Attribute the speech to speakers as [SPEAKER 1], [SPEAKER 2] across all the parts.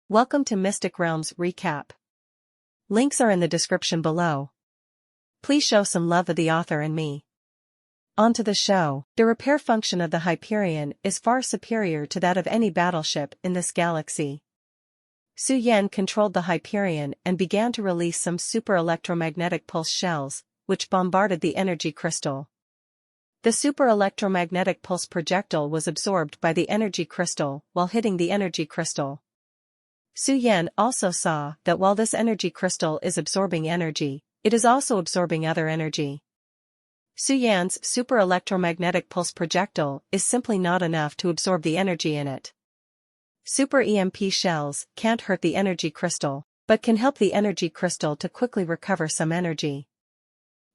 [SPEAKER 1] Welcome to Mystic Realms Recap. Links are in the description below. Please show some love of the author and me. On to the show. The repair function of the Hyperion is far superior to that of any battleship in this galaxy. Su Yan controlled the Hyperion and began to release some super electromagnetic pulse shells, which bombarded the energy crystal. The super electromagnetic pulse projectile was absorbed by the energy crystal while hitting the energy crystal. Su Yan also saw that while this energy crystal is absorbing energy, it is also absorbing other energy. Su Yan's super electromagnetic pulse projectile is simply not enough to absorb the energy in it. Super EMP shells can't hurt the energy crystal, but can help the energy crystal to quickly recover some energy.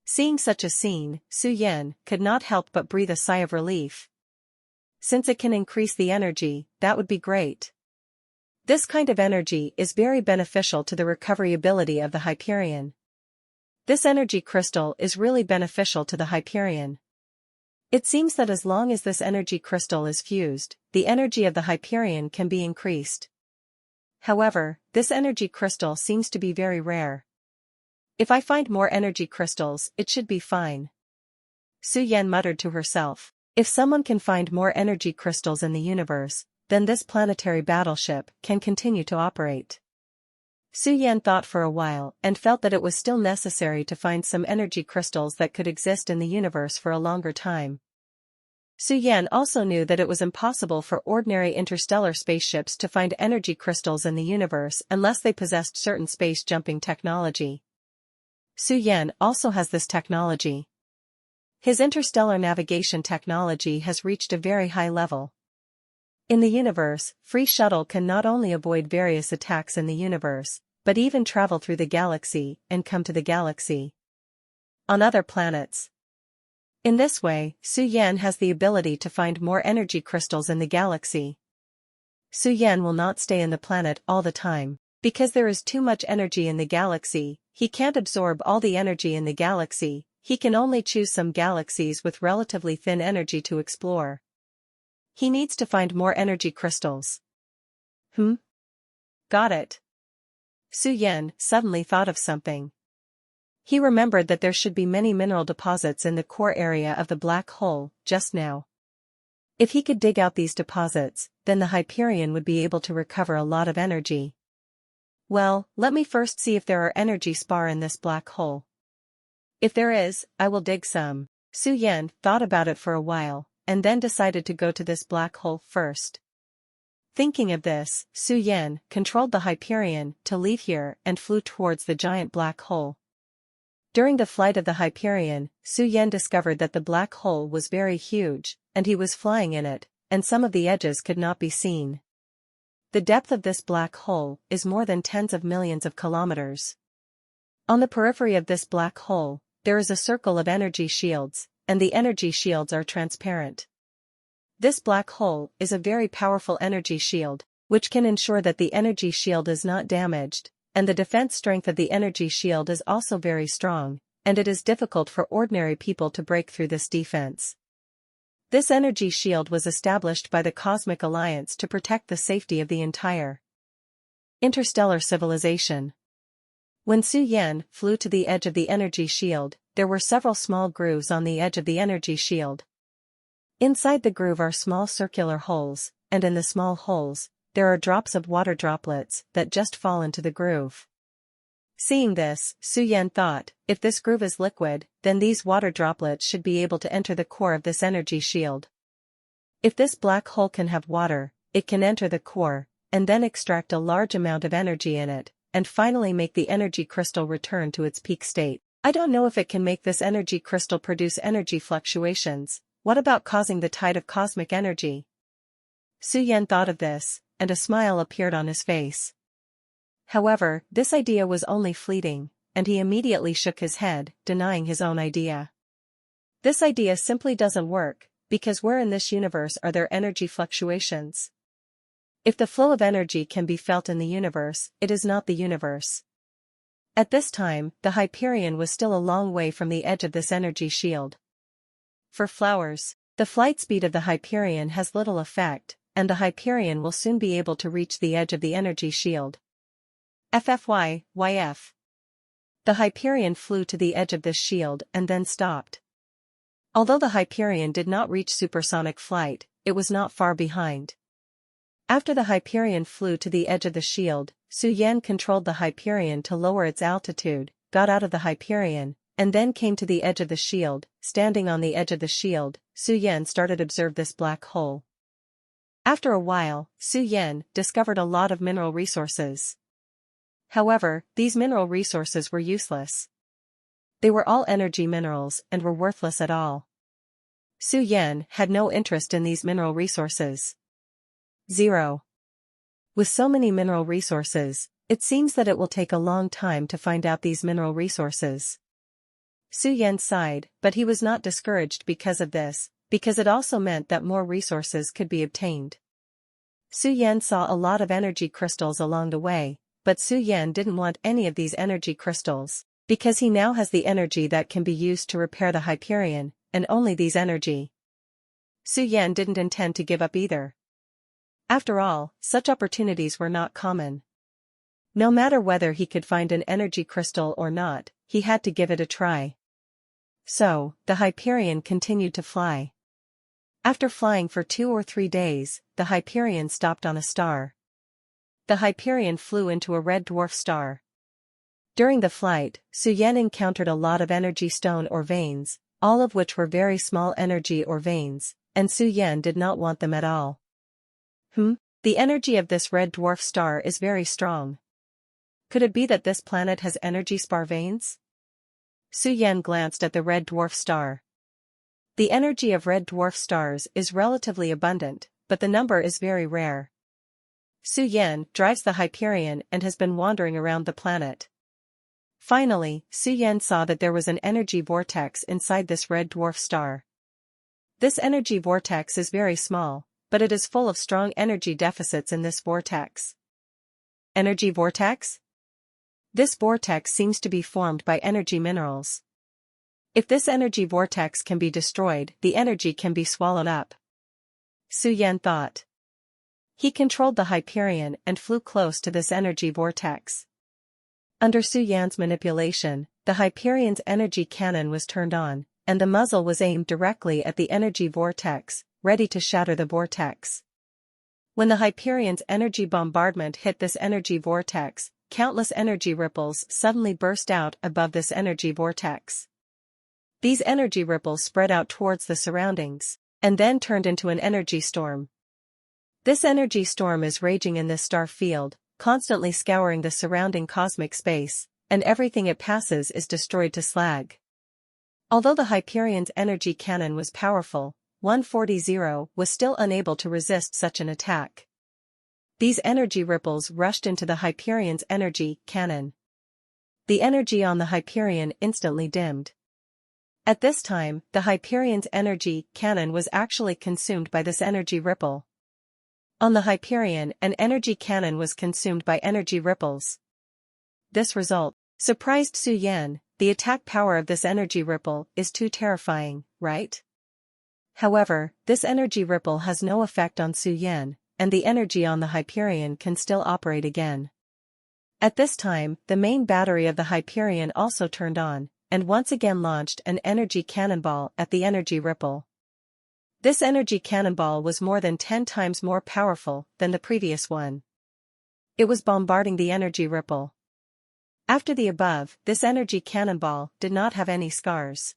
[SPEAKER 1] Seeing such a scene, Su Yan could not help but breathe a sigh of relief. Since it can increase the energy, that would be great. This kind of energy is very beneficial to the recovery ability of the Hyperion. This energy crystal is really beneficial to the Hyperion. It seems that as long as this energy crystal is fused, the energy of the Hyperion can be increased. However, this energy crystal seems to be very rare. If I find more energy crystals, it should be fine. Su Yan muttered to herself. If someone can find more energy crystals in the universe, then this planetary battleship can continue to operate. Su Yan thought for a while and felt that it was still necessary to find some energy crystals that could exist in the universe for a longer time. Su Yan also knew that it was impossible for ordinary interstellar spaceships to find energy crystals in the universe unless they possessed certain space-jumping technology. Su Yan also has this technology. His interstellar navigation technology has reached a very high level. In the universe, Free Shuttle can not only avoid various attacks in the universe, but even travel through the galaxy and come to the galaxy on other planets. In this way, Su Yan has the ability to find more energy crystals in the galaxy. Su Yan will not stay in the planet all the time, because there is too much energy in the galaxy. He can't absorb all the energy in the galaxy. He can only choose some galaxies with relatively thin energy to explore. He needs to find more energy crystals. Got it. Su Yan suddenly thought of something. He remembered that there should be many mineral deposits in the core area of the black hole just now. If he could dig out these deposits, then the Hyperion would be able to recover a lot of energy. Well, let me first see if there are energy spar in this black hole. If there is, I will dig some. Su Yan thought about it for a while, and then decided to go to this black hole first. Thinking of this, Su Yan controlled the Hyperion to leave here and flew towards the giant black hole. During the flight of the Hyperion, Su Yan discovered that the black hole was very huge, and he was flying in it, and some of the edges could not be seen. The depth of this black hole is more than tens of millions of kilometers. On the periphery of this black hole, there is a circle of energy shields, and the energy shields are transparent. This black hole is a very powerful energy shield, which can ensure that the energy shield is not damaged, and the defense strength of the energy shield is also very strong, and it is difficult for ordinary people to break through this defense. This energy shield was established by the Cosmic Alliance to protect the safety of the entire interstellar civilization. When Su Yan flew to the edge of the energy shield, there were several small grooves on the edge of the energy shield. Inside the groove are small circular holes, and in the small holes, there are drops of water droplets that just fall into the groove. Seeing this, Su Yan thought, if this groove is liquid, then these water droplets should be able to enter the core of this energy shield. If this black hole can have water, it can enter the core, and then extract a large amount of energy in it, and finally make the energy crystal return to its peak state. I don't know if it can make this energy crystal produce energy fluctuations. What about causing the tide of cosmic energy? Su Yan thought of this, and a smile appeared on his face. However, this idea was only fleeting, and he immediately shook his head, denying his own idea. This idea simply doesn't work, because where in this universe are there energy fluctuations? If the flow of energy can be felt in the universe, it is not the universe. At this time, the Hyperion was still a long way from the edge of this energy shield. For flowers, the flight speed of the Hyperion has little effect, and the Hyperion will soon be able to reach the edge of the energy shield. YF. The Hyperion flew to the edge of this shield and then stopped. Although the Hyperion did not reach supersonic flight, it was not far behind. After the Hyperion flew to the edge of the shield, Su Yan controlled the Hyperion to lower its altitude, got out of the Hyperion, and then came to the edge of the shield. Standing on the edge of the shield, Su Yan started to observe this black hole. After a while, Su Yan discovered a lot of mineral resources. However, these mineral resources were useless. They were all energy minerals and were worthless at all. Su Yan had no interest in these mineral resources. 0. With so many mineral resources, it seems that it will take a long time to find out these mineral resources. Su Yan sighed, but he was not discouraged because of this, because it also meant that more resources could be obtained. Su Yan saw a lot of energy crystals along the way, but Su Yan didn't want any of these energy crystals, because he now has the energy that can be used to repair the Hyperion, and only these energy. Su Yan didn't intend to give up either. After all, such opportunities were not common. No matter whether he could find an energy crystal or not, he had to give it a try. So, the Hyperion continued to fly. After flying for 2 or 3 days, the Hyperion stopped on a star. The Hyperion flew into a red dwarf star. During the flight, Su Yan encountered a lot of energy stone or veins, all of which were very small energy or veins, and Su Yan did not want them at all. The energy of this red dwarf star is very strong. Could it be that this planet has energy spar veins? Su Yan glanced at the red dwarf star. The energy of red dwarf stars is relatively abundant, but the number is very rare. Su Yan drives the Hyperion and has been wandering around the planet. Finally, Su Yan saw that there was an energy vortex inside this red dwarf star. This energy vortex is very small, but it is full of strong energy deficits in this vortex. Energy vortex? This vortex seems to be formed by energy minerals. If this energy vortex can be destroyed, the energy can be swallowed up. Su Yan thought. He controlled the Hyperion and flew close to this energy vortex. Under Su Yan's manipulation, the Hyperion's energy cannon was turned on, and the muzzle was aimed directly at the energy vortex, ready to shatter the vortex. When the Hyperion's energy bombardment hit this energy vortex, countless energy ripples suddenly burst out above this energy vortex. These energy ripples spread out towards the surroundings, and then turned into an energy storm. This energy storm is raging in this star field, constantly scouring the surrounding cosmic space, and everything it passes is destroyed to slag. Although the Hyperion's energy cannon was powerful, 140 was still unable to resist such an attack. These energy ripples rushed into the Hyperion's energy cannon. The energy on the Hyperion instantly dimmed. At this time, the Hyperion's energy cannon was actually consumed by this energy ripple. On the Hyperion, an energy cannon was consumed by energy ripples. This result surprised Su Yan. The attack power of this energy ripple is too terrifying, right? However, this energy ripple has no effect on Su Yan, and the energy on the Hyperion can still operate again. At this time, the main battery of the Hyperion also turned on, and once again launched an energy cannonball at the energy ripple. This energy cannonball was more than 10 times more powerful than the previous one. It was bombarding the energy ripple. After the above, this energy cannonball did not have any scars.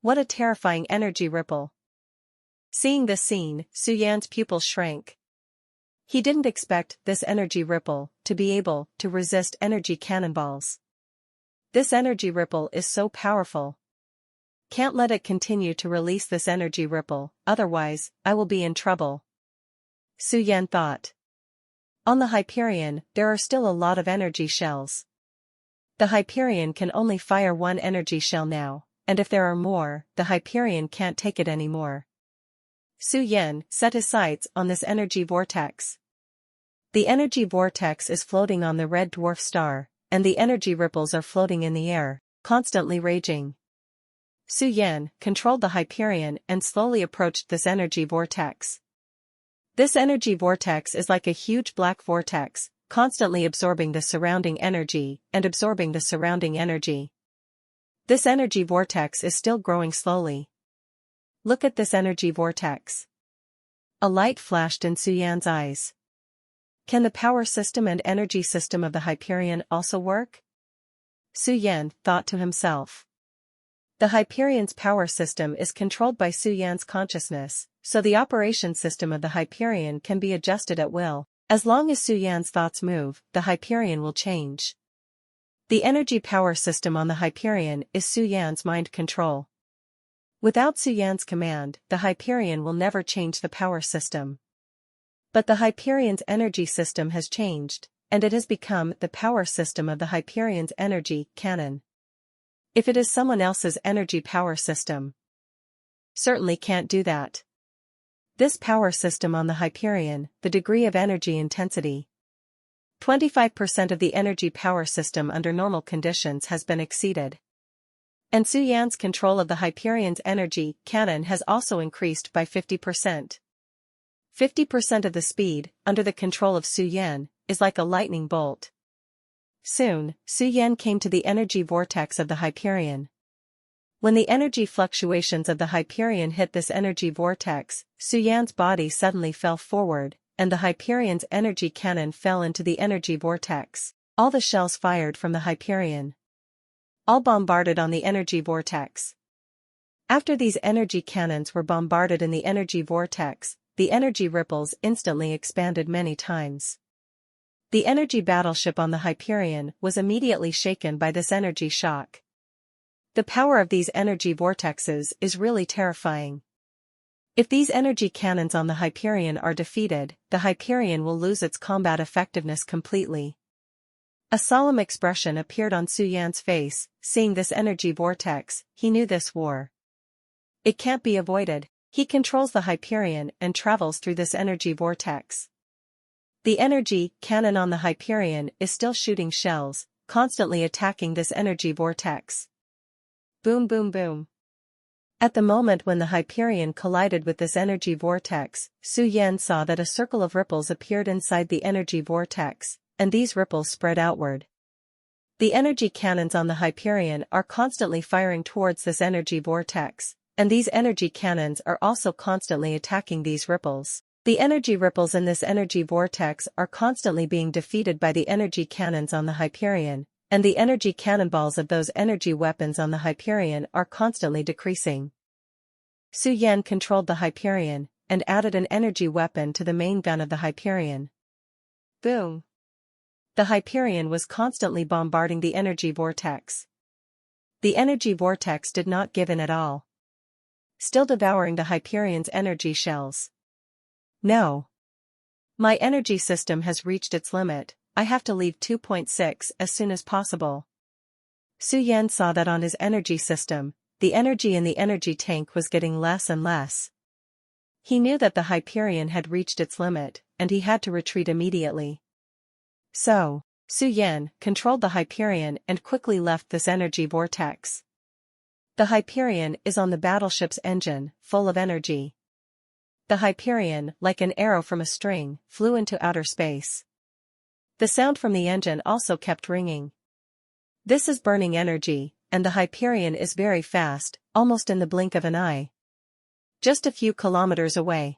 [SPEAKER 1] What a terrifying energy ripple. Seeing this scene, Su Yan's pupils shrank. He didn't expect this energy ripple to be able to resist energy cannonballs. This energy ripple is so powerful. Can't let it continue to release this energy ripple, otherwise, I will be in trouble. Su Yan thought. On the Hyperion, there are still a lot of energy shells. The Hyperion can only fire one energy shell now, and if there are more, the Hyperion can't take it anymore. Su Yan set his sights on this energy vortex. The energy vortex is floating on the red dwarf star, and the energy ripples are floating in the air, constantly raging. Su Yan controlled the Hyperion and slowly approached this energy vortex. This energy vortex is like a huge black vortex, constantly absorbing the surrounding energy and absorbing the surrounding energy. This energy vortex is still growing slowly. Look at this energy vortex. A light flashed in Suyan's eyes. Can the power system and energy system of the Hyperion also work? Suyan thought to himself. The Hyperion's power system is controlled by Suyan's consciousness, so the operation system of the Hyperion can be adjusted at will. As long as Suyan's thoughts move, the Hyperion will change. The energy power system on the Hyperion is Suyan's mind control. Without Suyan's command, the Hyperion will never change the power system. But the Hyperion's energy system has changed, and it has become the power system of the Hyperion's energy canon. If it is someone else's energy power system, certainly can't do that. This power system on the Hyperion, the degree of energy intensity. 25% of the energy power system under normal conditions has been exceeded. And Suyan's control of the Hyperion's energy canon has also increased by 50%. 50% of the speed, under the control of Suyan, is like a lightning bolt. Soon, Suyan came to the energy vortex of the Hyperion. When the energy fluctuations of the Hyperion hit this energy vortex, Suyan's body suddenly fell forward, and the Hyperion's energy cannon fell into the energy vortex. All the shells fired from the Hyperion. All bombarded on the energy vortex. After these energy cannons were bombarded in the energy vortex, the energy ripples instantly expanded many times. The energy battleship on the Hyperion was immediately shaken by this energy shock. The power of these energy vortexes is really terrifying. If these energy cannons on the Hyperion are defeated, the Hyperion will lose its combat effectiveness completely. A solemn expression appeared on Suyan's face. Seeing this energy vortex, he knew this war. It can't be avoided. He controls the Hyperion and travels through this energy vortex. The energy cannon on the Hyperion is still shooting shells, constantly attacking this energy vortex. Boom boom boom. At the moment when the Hyperion collided with this energy vortex, Suyan saw that a circle of ripples appeared inside the energy vortex, and these ripples spread outward. The energy cannons on the Hyperion are constantly firing towards this energy vortex, and these energy cannons are also constantly attacking these ripples. The energy ripples in this energy vortex are constantly being defeated by the energy cannons on the Hyperion, and the energy cannonballs of those energy weapons on the Hyperion are constantly decreasing. Suyan controlled the Hyperion, and added an energy weapon to the main gun of the Hyperion. Boom! The Hyperion was constantly bombarding the energy vortex. The energy vortex did not give in at all, still devouring the Hyperion's energy shells. No. My energy system has reached its limit. I have to leave 2.6 as soon as possible. Suyan saw that on his energy system, the energy in the energy tank was getting less and less. He knew that the Hyperion had reached its limit, and he had to retreat immediately. So, Suyan controlled the Hyperion and quickly left this energy vortex. The Hyperion is on the battleship's engine, full of energy. The Hyperion, like an arrow from a string, flew into outer space. The sound from the engine also kept ringing. This is burning energy, and the Hyperion is very fast, almost in the blink of an eye. Just a few kilometers away.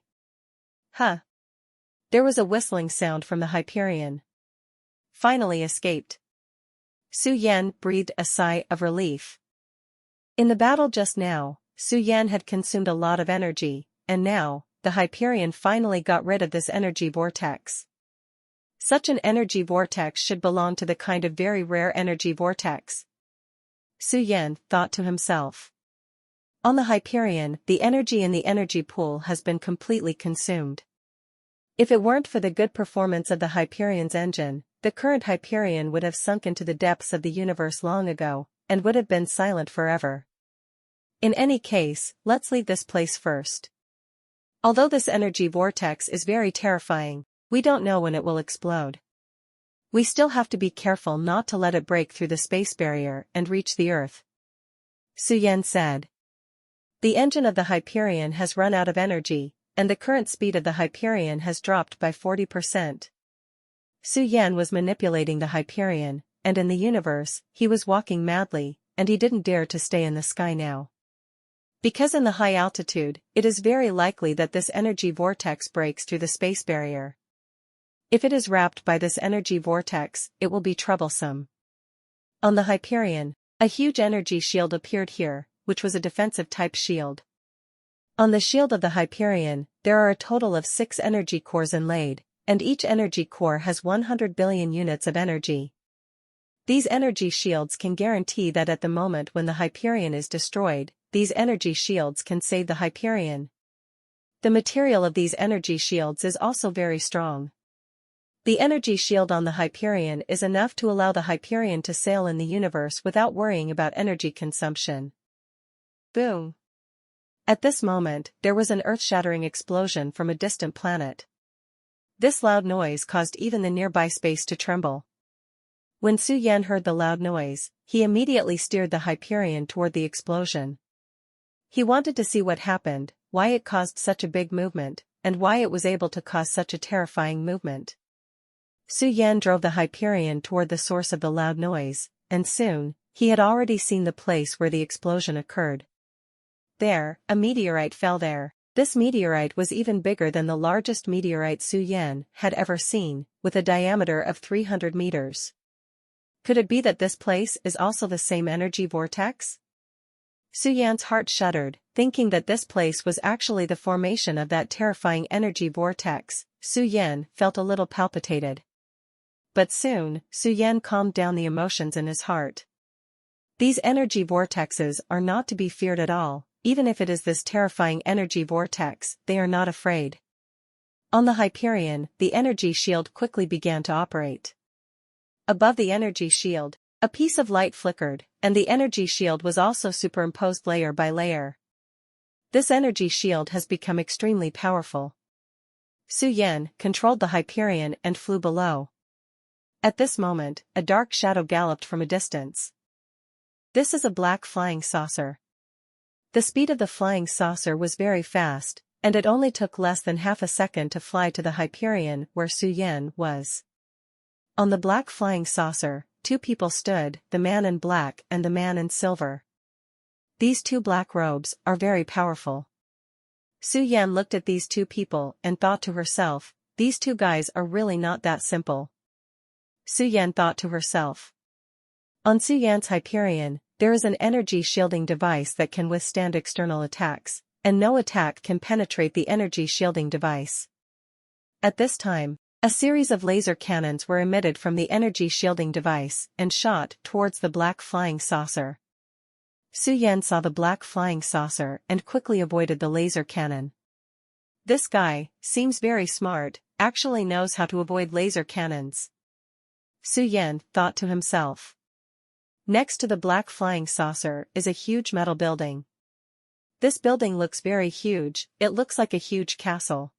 [SPEAKER 1] Huh. There was a whistling sound from the Hyperion. Finally escaped. Suyan breathed a sigh of relief. In the battle just now, Suyan had consumed a lot of energy, and now, the Hyperion finally got rid of this energy vortex. Such an energy vortex should belong to the kind of very rare energy vortex. Suyan thought to himself. On the Hyperion, the energy in the energy pool has been completely consumed. If it weren't for the good performance of the Hyperion's engine, the current Hyperion would have sunk into the depths of the universe long ago, and would have been silent forever. In any case, let's leave this place first. Although this energy vortex is very terrifying, we don't know when it will explode. We still have to be careful not to let it break through the space barrier and reach the Earth. Suyan said. The engine of the Hyperion has run out of energy, and the current speed of the Hyperion has dropped by 40%. Su Yan was manipulating the Hyperion, and in the universe, he was walking madly, and he didn't dare to stay in the sky now. Because in the high altitude, it is very likely that this energy vortex breaks through the space barrier. If it is wrapped by this energy vortex, it will be troublesome. On the Hyperion, a huge energy shield appeared here, which was a defensive type shield. On the shield of the Hyperion, there are a total of 6 energy cores inlaid, and each energy core has 100 billion units of energy. These energy shields can guarantee that at the moment when the Hyperion is destroyed, these energy shields can save the Hyperion. The material of these energy shields is also very strong. The energy shield on the Hyperion is enough to allow the Hyperion to sail in the universe without worrying about energy consumption. Boom! At this moment, there was an earth-shattering explosion from a distant planet. This loud noise caused even the nearby space to tremble. When Su Yan heard the loud noise, he immediately steered the Hyperion toward the explosion. He wanted to see what happened, why it caused such a big movement, and why it was able to cause such a terrifying movement. Su Yan drove the Hyperion toward the source of the loud noise, and soon, he had already seen the place where the explosion occurred. There, a meteorite fell there. This meteorite was even bigger than the largest meteorite Su Yan had ever seen, with a diameter of 300 meters. Could it be that this place is also the same energy vortex? Su Yan's heart shuddered, thinking that this place was actually the formation of that terrifying energy vortex. Su Yan felt a little palpitated. But soon, Su Yan calmed down the emotions in his heart. These energy vortexes are not to be feared at all, even if it is this terrifying energy vortex, they are not afraid. On the Hyperion, the energy shield quickly began to operate. Above the energy shield, a piece of light flickered, and the energy shield was also superimposed layer by layer. This energy shield has become extremely powerful. Su Yan controlled the Hyperion and flew below. At this moment, a dark shadow galloped from a distance. This is a black flying saucer. The speed of the flying saucer was very fast, and it only took less than half a second to fly to the Hyperion where Su Yan was. On the black flying saucer, 2 people stood, the man in black and the man in silver. These 2 black robes are very powerful. Su Yan looked at these 2 people and thought to herself, these 2 guys are really not that simple. Su Yan thought to herself. On Su Yan's Hyperion, there is an energy shielding device that can withstand external attacks, and no attack can penetrate the energy shielding device. At this time, a series of laser cannons were emitted from the energy shielding device and shot towards the black flying saucer. Su Yan saw the black flying saucer and quickly avoided the laser cannon. This guy seems very smart, actually knows how to avoid laser cannons. Su Yan thought to himself. Next to the black flying saucer is a huge metal building. This building looks very huge, it looks like a huge castle.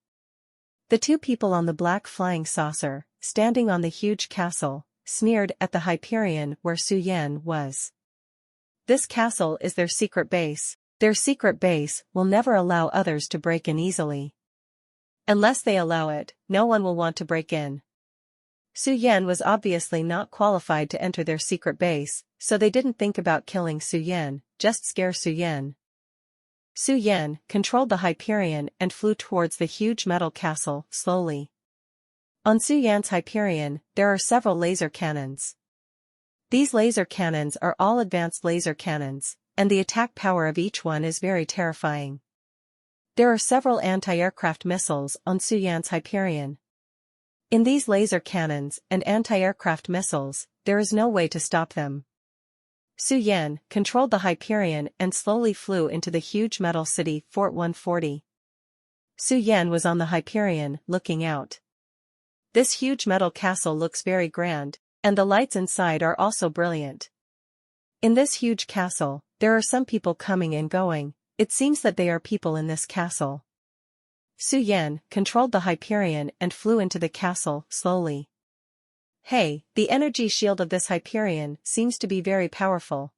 [SPEAKER 1] The 2 people on the black flying saucer, standing on the huge castle, sneered at the Hyperion where Su Yan was. This castle is their secret base. Their secret base will never allow others to break in easily. Unless they allow it, no one will want to break in. Su Yan was obviously not qualified to enter their secret base, so they didn't think about killing Su Yan, just scare Su Yan. Su Yan controlled the Hyperion and flew towards the huge metal castle, slowly. On Su Yan's Hyperion, there are several laser cannons. These laser cannons are all advanced laser cannons, and the attack power of each one is very terrifying. There are several anti-aircraft missiles on Su Yan's Hyperion. In these laser cannons and anti-aircraft missiles, there is no way to stop them. Su Yan controlled the Hyperion and slowly flew into the huge metal city Fort 140. Su Yan was on the Hyperion, looking out. This huge metal castle looks very grand, and the lights inside are also brilliant. In this huge castle, there are some people coming and going, it seems that they are people in this castle. Su Yan controlled the Hyperion and flew into the castle, slowly. Hey, the energy shield of this Hyperion seems to be very powerful.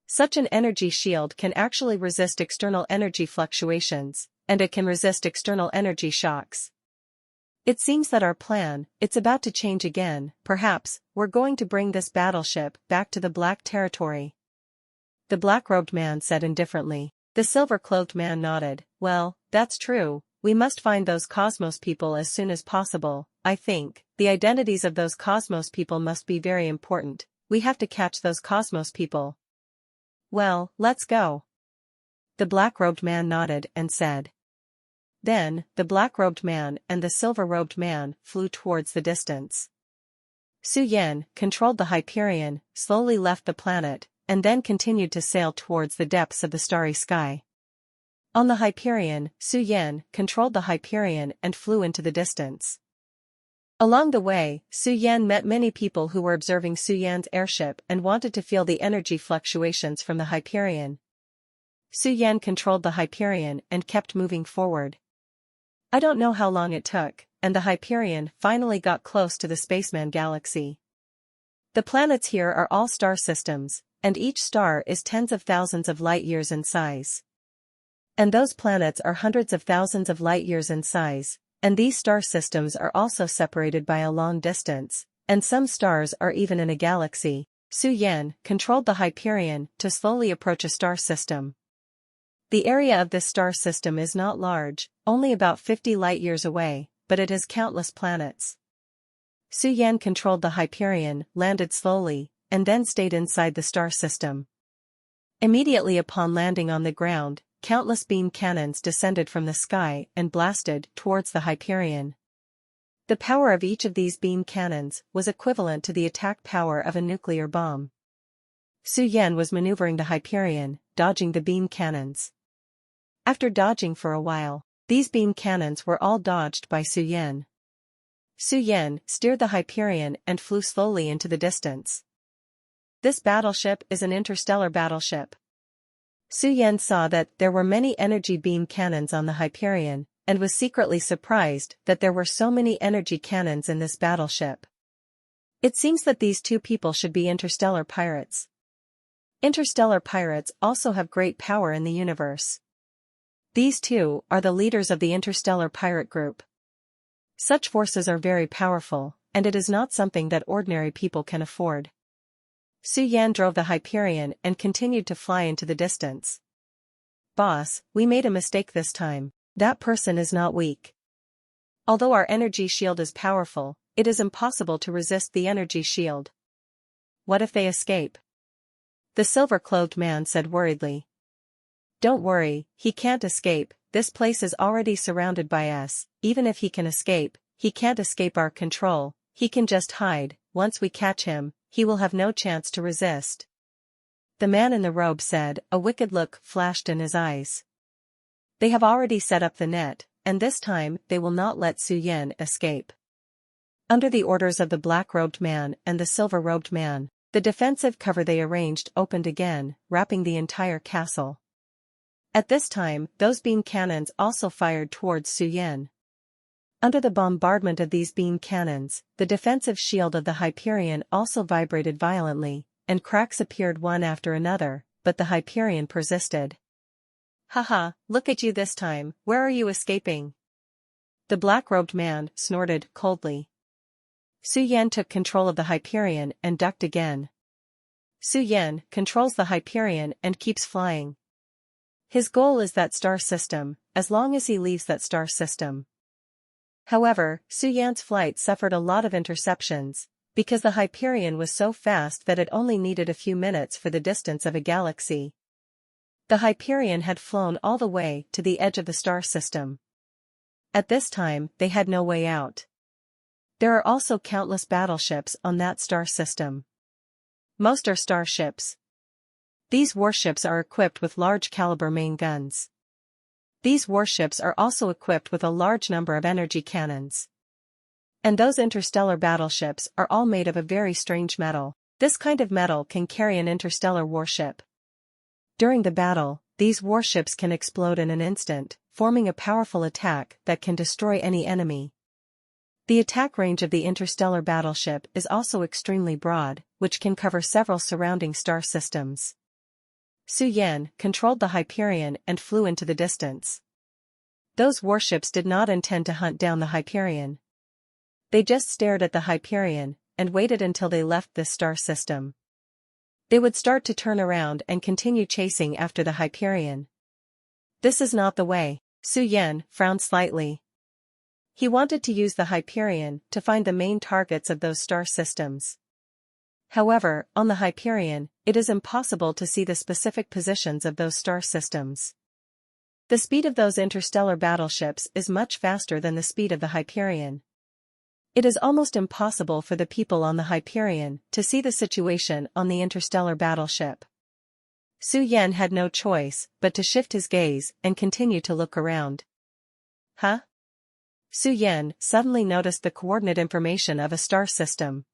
[SPEAKER 1] Such an energy shield can actually resist external energy fluctuations, and it can resist external energy shocks. It seems that our plan, it's about to change again. Perhaps, we're going to bring this battleship back to the Black Territory. The black-robed man said indifferently. The silver-clothed man nodded. Well, that's true. We must find those Cosmos people as soon as possible. I think the identities of those Cosmos people must be very important. We have to catch those Cosmos people. Well, let's go. The black-robed man nodded and said. Then, the black-robed man and the silver-robed man flew towards the distance. Su Yan, controlled the Hyperion, slowly left the planet, and then continued to sail towards the depths of the starry sky. On the Hyperion, Su Yan controlled the Hyperion and flew into the distance. Along the way, Su Yan met many people who were observing Su Yan's airship and wanted to feel the energy fluctuations from the Hyperion. Su Yan controlled the Hyperion and kept moving forward. I don't know how long it took, and the Hyperion finally got close to the Spaceman galaxy. The planets here are all star systems, and each star is tens of thousands of light-years in size. And those planets are hundreds of thousands of light-years in size, and these star systems are also separated by a long distance, and some stars are even in a galaxy. Su Yan controlled the Hyperion to slowly approach a star system. The area of this star system is not large, only about 50 light-years away, but it has countless planets. Su Yan controlled the Hyperion, landed slowly, and then stayed inside the star system. Immediately upon landing on the ground, countless beam cannons descended from the sky and blasted towards the Hyperion. The power of each of these beam cannons was equivalent to the attack power of a nuclear bomb. Su Yan was maneuvering the Hyperion, dodging the beam cannons. After dodging for a while, these beam cannons were all dodged by Su Yan. Su Yan steered the Hyperion and flew slowly into the distance. This battleship is an interstellar battleship. Su Yan saw that there were many energy beam cannons on the Hyperion, and was secretly surprised that there were so many energy cannons in this battleship. It seems that these two people should be interstellar pirates. Interstellar pirates also have great power in the universe. These two are the leaders of the interstellar pirate group. Such forces are very powerful, and it is not something that ordinary people can afford. Su Yan drove the Hyperion and continued to fly into the distance. Boss, we made a mistake this time. That person is not weak. Although our energy shield is powerful, it is impossible to resist the energy shield. What if they escape? The silver-clothed man said worriedly. Don't worry, he can't escape. This place is already surrounded by us. Even if he can escape, he can't escape our control. He can just hide. Once we catch him, he will have no chance to resist. The man in the robe said. A wicked look flashed in his eyes. They have already set up the net, and this time they will not let Su Yan escape. Under the orders of the black-robed man and the silver-robed man, the defensive cover they arranged opened again, wrapping the entire castle. At this time, those beam cannons also fired towards Su Yan. Under the bombardment of these beam cannons, the defensive shield of the Hyperion also vibrated violently, and cracks appeared one after another, but the Hyperion persisted. Haha, look at you this time, where are you escaping? The black-robed man snorted coldly. Su Yan took control of the Hyperion and ducked again. Su Yan controls the Hyperion and keeps flying. His goal is that star system, as long as he leaves that star system. However, Su Yan's flight suffered a lot of interceptions, because the Hyperion was so fast that it only needed a few minutes for the distance of a galaxy. The Hyperion had flown all the way to the edge of the star system. At this time, they had no way out. There are also countless battleships on that star system. Most are starships. These warships are equipped with large-caliber main guns. These warships are also equipped with a large number of energy cannons. And those interstellar battleships are all made of a very strange metal. This kind of metal can carry an interstellar warship. During the battle, these warships can explode in an instant, forming a powerful attack that can destroy any enemy. The attack range of the interstellar battleship is also extremely broad, which can cover several surrounding star systems. Su Yan controlled the Hyperion and flew into the distance. Those warships did not intend to hunt down the Hyperion. They just stared at the Hyperion and waited until they left this star system. They would start to turn around and continue chasing after the Hyperion. This is not the way. Su Yan frowned slightly. He wanted to use the Hyperion to find the main targets of those star systems. However, on the Hyperion, it is impossible to see the specific positions of those star systems. The speed of those interstellar battleships is much faster than the speed of the Hyperion. It is almost impossible for the people on the Hyperion to see the situation on the interstellar battleship. Su Yan had no choice but to shift his gaze and continue to look around. Huh? Su Yan suddenly noticed the coordinate information of a star system.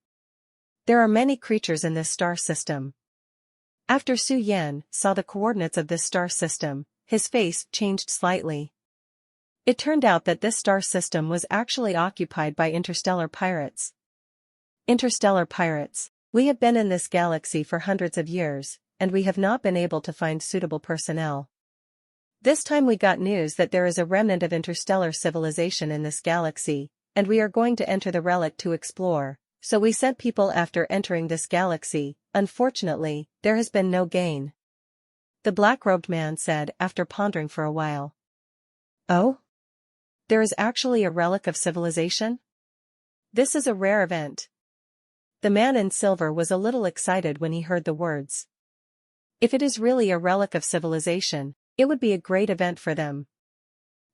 [SPEAKER 1] There are many creatures in this star system. After Su Yan saw the coordinates of this star system, his face changed slightly. It turned out that this star system was actually occupied by interstellar pirates. Interstellar pirates. We have been in this galaxy for hundreds of years, and we have not been able to find suitable personnel. This time we got news that there is a remnant of interstellar civilization in this galaxy, and we are going to enter the relic to explore, so we sent people after entering this galaxy. Unfortunately, there has been no gain. The black-robed man said after pondering for a while. Oh? There is actually a relic of civilization? This is a rare event. The man in silver was a little excited when he heard the words. If it is really a relic of civilization, it would be a great event for them.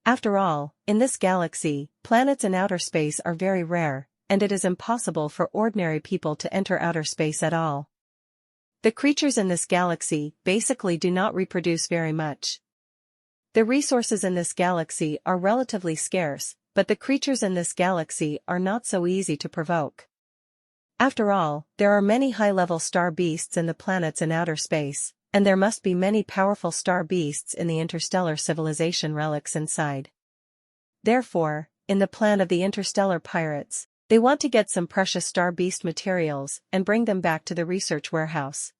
[SPEAKER 1] After all, in this galaxy, planets in outer space are very rare, and it is impossible for ordinary people to enter outer space at all. The creatures in this galaxy basically do not reproduce very much. The resources in this galaxy are relatively scarce, but the creatures in this galaxy are not so easy to provoke. After all, there are many high-level star beasts in the planets in outer space, and there must be many powerful star beasts in the interstellar civilization relics inside. Therefore, in the plan of the interstellar pirates, they want to get some precious star beast materials and bring them back to the research warehouse.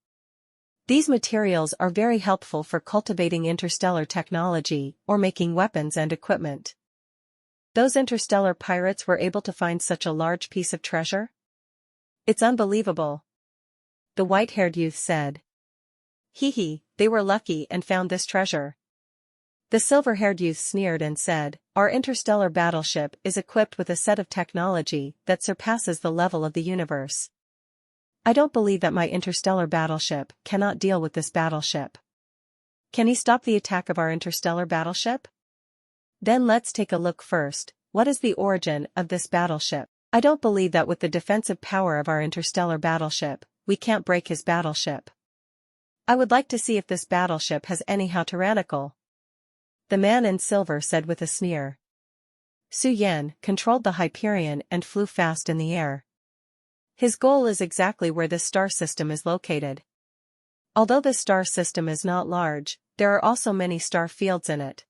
[SPEAKER 1] These materials are very helpful for cultivating interstellar technology or making weapons and equipment. Those interstellar pirates were able to find such a large piece of treasure? It's unbelievable. The white-haired youth said. Hee, they were lucky and found this treasure. The silver-haired youth sneered and said, our interstellar battleship is equipped with a set of technology that surpasses the level of the universe. I don't believe that my interstellar battleship cannot deal with this battleship. Can he stop the attack of our interstellar battleship? Then let's take a look first. What is the origin of this battleship? I don't believe that with the defensive power of our interstellar battleship, we can't break his battleship. I would like to see if this battleship has anyhow tyrannical. The man in silver said with a sneer. Su Yan controlled the Hyperion and flew fast in the air. His goal is exactly where this star system is located. Although this star system is not large, there are also many star fields in it.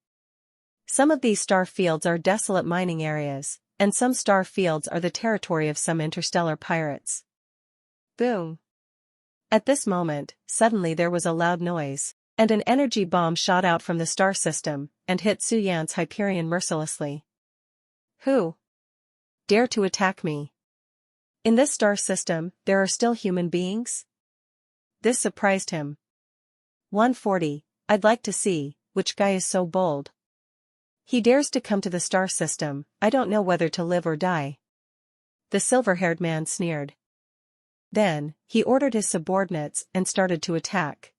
[SPEAKER 1] Some of these star fields are desolate mining areas, and some star fields are the territory of some interstellar pirates. Boom! At this moment, suddenly there was a loud noise, and an energy bomb shot out from the star system and hit Su Yan's Hyperion mercilessly. Who dare to attack me? In this star system, there are still human beings? This surprised him. 140, I'd like to see, which guy is so bold. He dares to come to the star system, I don't know whether to live or die. The silver-haired man sneered. Then, he ordered his subordinates and started to attack.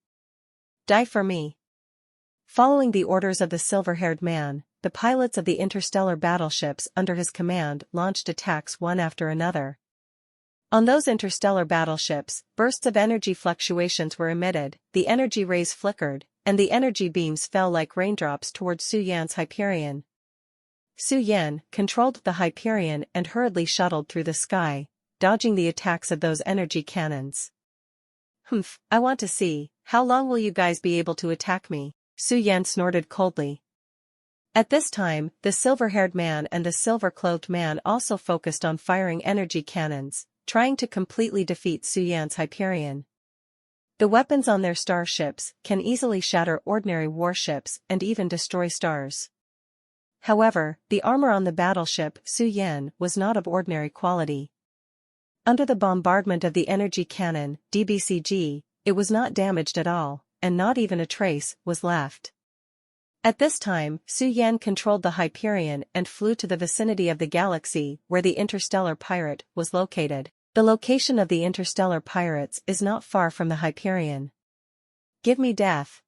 [SPEAKER 1] Die for me. Following the orders of the silver-haired man, the pilots of the interstellar battleships under his command launched attacks one after another. On those interstellar battleships, bursts of energy fluctuations were emitted, the energy rays flickered, and the energy beams fell like raindrops towards Su Yan's Hyperion. Su Yan controlled the Hyperion and hurriedly shuttled through the sky, dodging the attacks of those energy cannons. Humph, I want to see, how long will you guys be able to attack me? Su Yan snorted coldly. At this time, the silver-haired man and the silver-clothed man also focused on firing energy cannons, trying to completely defeat Su Yan's Hyperion. The weapons on their starships can easily shatter ordinary warships and even destroy stars. However, the armor on the battleship Su Yan was not of ordinary quality. Under the bombardment of the energy cannon, DBCG, it was not damaged at all, and not even a trace was left. At this time, Su Yan controlled the Hyperion and flew to the vicinity of the galaxy where the interstellar pirate was located. The location of the interstellar pirates is not far from the Hyperion. Give me death.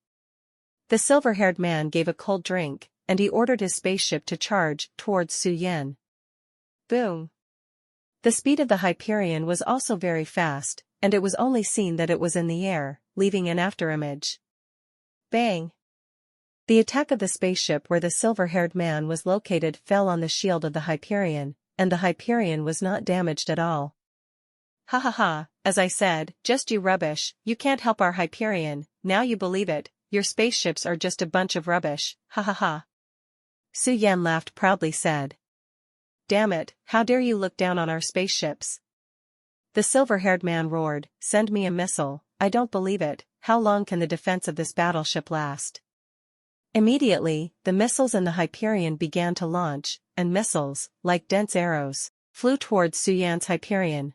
[SPEAKER 1] The silver-haired man gave a cold drink, and he ordered his spaceship to charge towards Su Yan. Boom. The speed of the Hyperion was also very fast, and it was only seen that it was in the air, leaving an afterimage. Bang! The attack of the spaceship where the silver-haired man was located fell on the shield of the Hyperion, and the Hyperion was not damaged at all. Ha ha ha, as I said, just you rubbish, you can't help our Hyperion, now you believe it, your spaceships are just a bunch of rubbish, ha ha ha. Su Yan laughed proudly said. Damn it, how dare you look down on our spaceships? The silver-haired man roared, send me a missile, I don't believe it, how long can the defense of this battleship last? Immediately, the missiles in the Hyperion began to launch, and missiles, like dense arrows, flew towards Su Yan's Hyperion.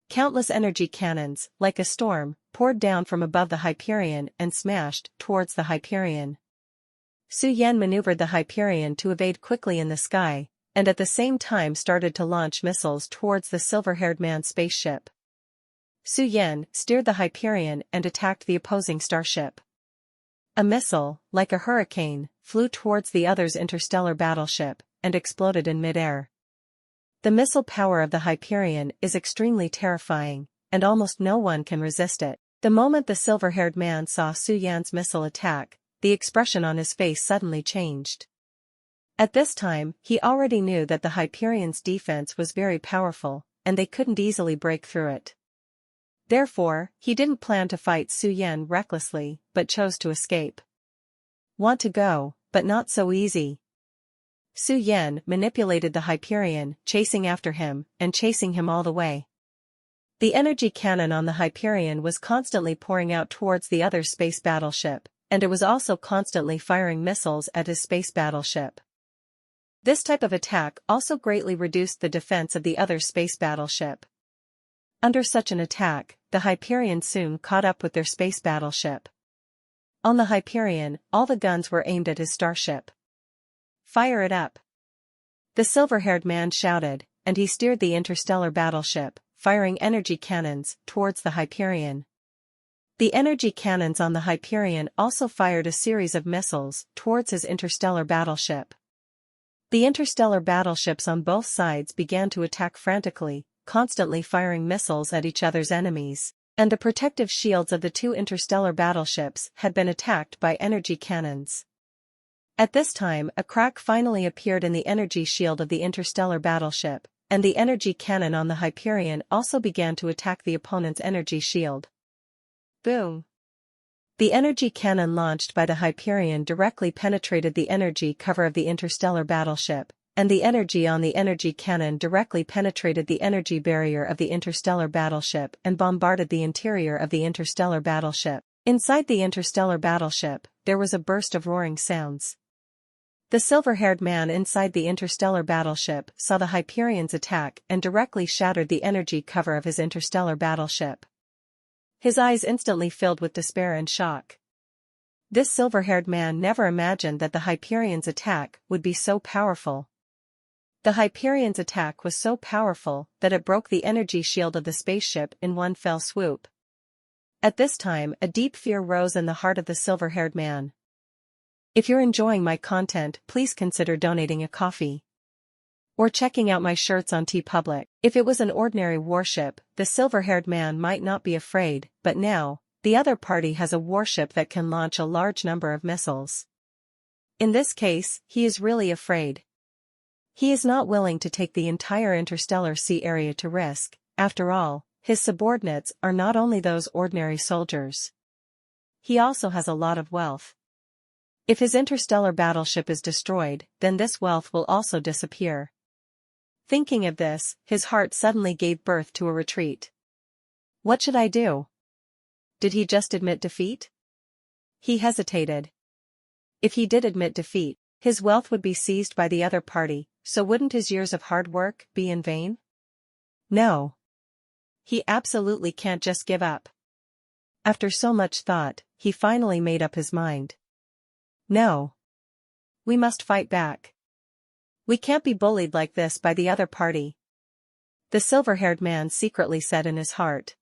[SPEAKER 1] Countless energy cannons, like a storm, poured down from above the Hyperion and smashed towards the Hyperion. Su Yan maneuvered the Hyperion to evade quickly in the sky, and at the same time started to launch missiles towards the silver-haired man's spaceship. Su Yan steered the Hyperion and attacked the opposing starship. A missile, like a hurricane, flew towards the other's interstellar battleship, and exploded in midair. The missile power of the Hyperion is extremely terrifying, and almost no one can resist it. The moment the silver-haired man saw Su Yan's missile attack, the expression on his face suddenly changed. At this time, he already knew that the Hyperion's defense was very powerful, and they couldn't easily break through it. Therefore, he didn't plan to fight Su Yan recklessly, but chose to escape. Want to go, but not so easy. Su Yan manipulated the Hyperion, chasing after him, and chasing him all the way. The energy cannon on the Hyperion was constantly pouring out towards the other space battleship, and it was also constantly firing missiles at his space battleship. This type of attack also greatly reduced the defense of the other space battleship. Under such an attack, the Hyperion soon caught up with their space battleship. On the Hyperion, all the guns were aimed at his starship. Fire it up! The silver-haired man shouted, and he steered the interstellar battleship, firing energy cannons towards the Hyperion. The energy cannons on the Hyperion also fired a series of missiles towards his interstellar battleship. The interstellar battleships on both sides began to attack frantically, constantly firing missiles at each other's enemies, and the protective shields of the two interstellar battleships had been attacked by energy cannons. At this time, a crack finally appeared in the energy shield of the interstellar battleship, and the energy cannon on the Hyperion also began to attack the opponent's energy shield. Boom! The energy cannon launched by the Hyperion directly penetrated the energy cover of the interstellar battleship, and the energy on the energy cannon directly penetrated the energy barrier of the interstellar battleship and bombarded the interior of the interstellar battleship. Inside the interstellar battleship, there was a burst of roaring sounds. The silver-haired man inside the interstellar battleship saw the Hyperion's attack and directly shattered the energy cover of his interstellar battleship. His eyes instantly filled with despair and shock. This silver-haired man never imagined that the Hyperion's attack would be so powerful. The Hyperion's attack was so powerful that it broke the energy shield of the spaceship in one fell swoop. At this time, a deep fear rose in the heart of the silver-haired man. If you're enjoying my content, please consider donating a coffee. Or checking out my shirts on TeePublic. If it was an ordinary warship, the silver-haired man might not be afraid, but now, the other party has a warship that can launch a large number of missiles. In this case, he is really afraid. He is not willing to take the entire interstellar sea area to risk. After all, his subordinates are not only those ordinary soldiers. He also has a lot of wealth. If his interstellar battleship is destroyed, then this wealth will also disappear. Thinking of this, his heart suddenly gave birth to a retreat. What should I do? Did he just admit defeat? He hesitated. If he did admit defeat, His wealth would be seized by the other party, so wouldn't his years of hard work be in vain? No. He absolutely can't just give up. After so much thought, he finally made up his mind. No. We must fight back. We can't be bullied like this by the other party. The silver-haired man secretly said in his heart.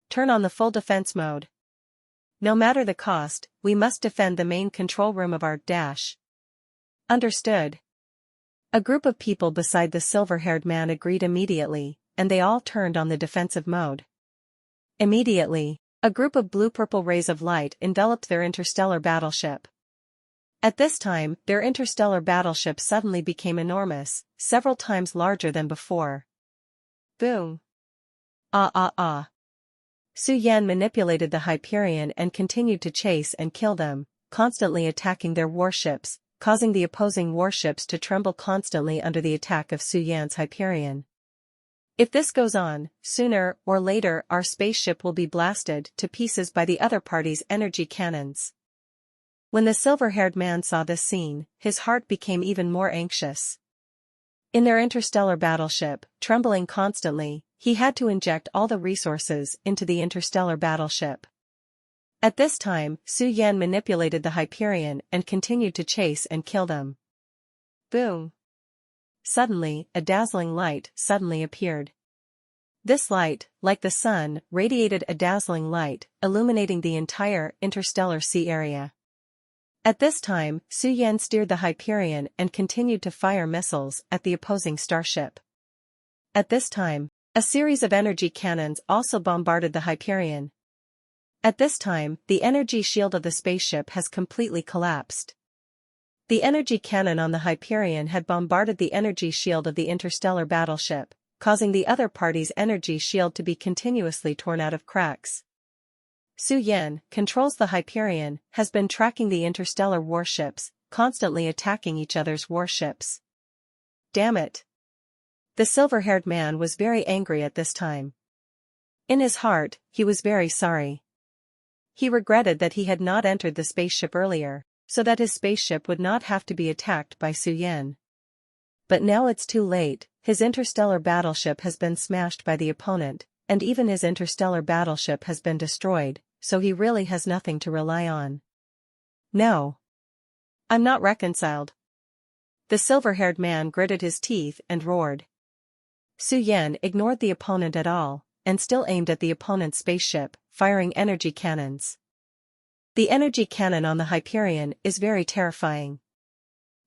[SPEAKER 1] Turn on the full defense mode. No matter the cost, we must defend the main control room of our dash. Understood. A group of people beside the silver-haired man agreed immediately, and they all turned on the defensive mode. Immediately, a group of blue-purple rays of light enveloped their interstellar battleship. At this time, their interstellar battleship suddenly became enormous, several times larger than before. Boom. Su Yan manipulated the Hyperion and continued to chase and kill them, constantly attacking their warships, causing the opposing warships to tremble constantly under the attack of Su Yan's Hyperion. If this goes on, sooner or later our spaceship will be blasted to pieces by the other party's energy cannons. When the silver-haired man saw this scene, his heart became even more anxious. In their interstellar battleship, trembling constantly, he had to inject all the resources into the interstellar battleship. At this time, Su Yan manipulated the Hyperion and continued to chase and kill them. Boom. Suddenly, a dazzling light suddenly appeared. This light, like the sun, radiated a dazzling light, illuminating the entire interstellar sea area. At this time, Su Yan steered the Hyperion and continued to fire missiles at the opposing starship. At this time, a series of energy cannons also bombarded the Hyperion. At this time, the energy shield of the spaceship has completely collapsed. The energy cannon on the Hyperion had bombarded the energy shield of the interstellar battleship, causing the other party's energy shield to be continuously torn out of cracks. Su Yan controls the Hyperion, has been tracking the interstellar warships, constantly attacking each other's warships. Damn it. The silver-haired man was very angry at this time. In his heart, he was very sorry. He regretted that he had not entered the spaceship earlier, so that his spaceship would not have to be attacked by Su Yan. But now it's too late, his interstellar battleship has been smashed by the opponent, and even his interstellar battleship has been destroyed, so he really has nothing to rely on. No. I'm not reconciled. The silver-haired man gritted his teeth and roared. Su Yan ignored the opponent at all, and still aimed at the opponent's spaceship, firing energy cannons. The energy cannon on the Hyperion is very terrifying.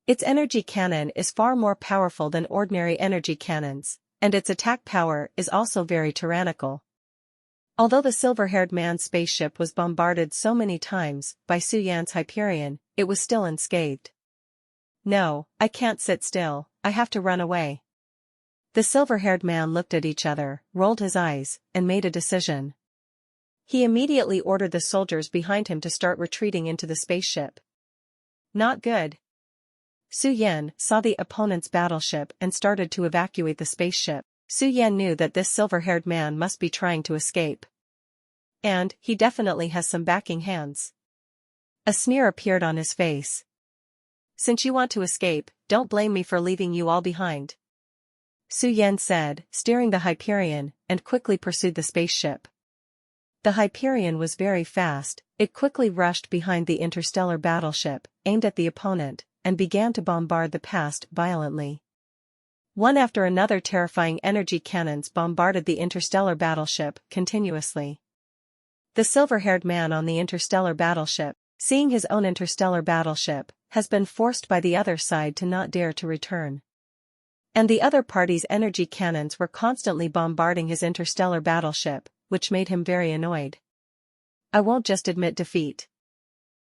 [SPEAKER 1] Its energy cannon is far more powerful than ordinary energy cannons, and its attack power is also very tyrannical. Although the silver-haired man's spaceship was bombarded so many times by Su Yan's Hyperion, it was still unscathed. No, I can't sit still, I have to run away. The silver-haired man looked at each other, rolled his eyes, and made a decision. He immediately ordered the soldiers behind him to start retreating into the spaceship. Not good. Su Yan saw the opponent's battleship and started to evacuate the spaceship. Su Yan knew that this silver-haired man must be trying to escape. And he definitely has some backing hands. A sneer appeared on his face. Since you want to escape, don't blame me for leaving you all behind. Su Yan said, steering the Hyperion, and quickly pursued the spaceship. The Hyperion was very fast, it quickly rushed behind the interstellar battleship, aimed at the opponent, and began to bombard the past violently. One after another terrifying energy cannons bombarded the interstellar battleship continuously. The silver-haired man on the interstellar battleship, seeing his own interstellar battleship, has been forced by the other side to not dare to return. And the other party's energy cannons were constantly bombarding his interstellar battleship, which made him very annoyed. I won't just admit defeat.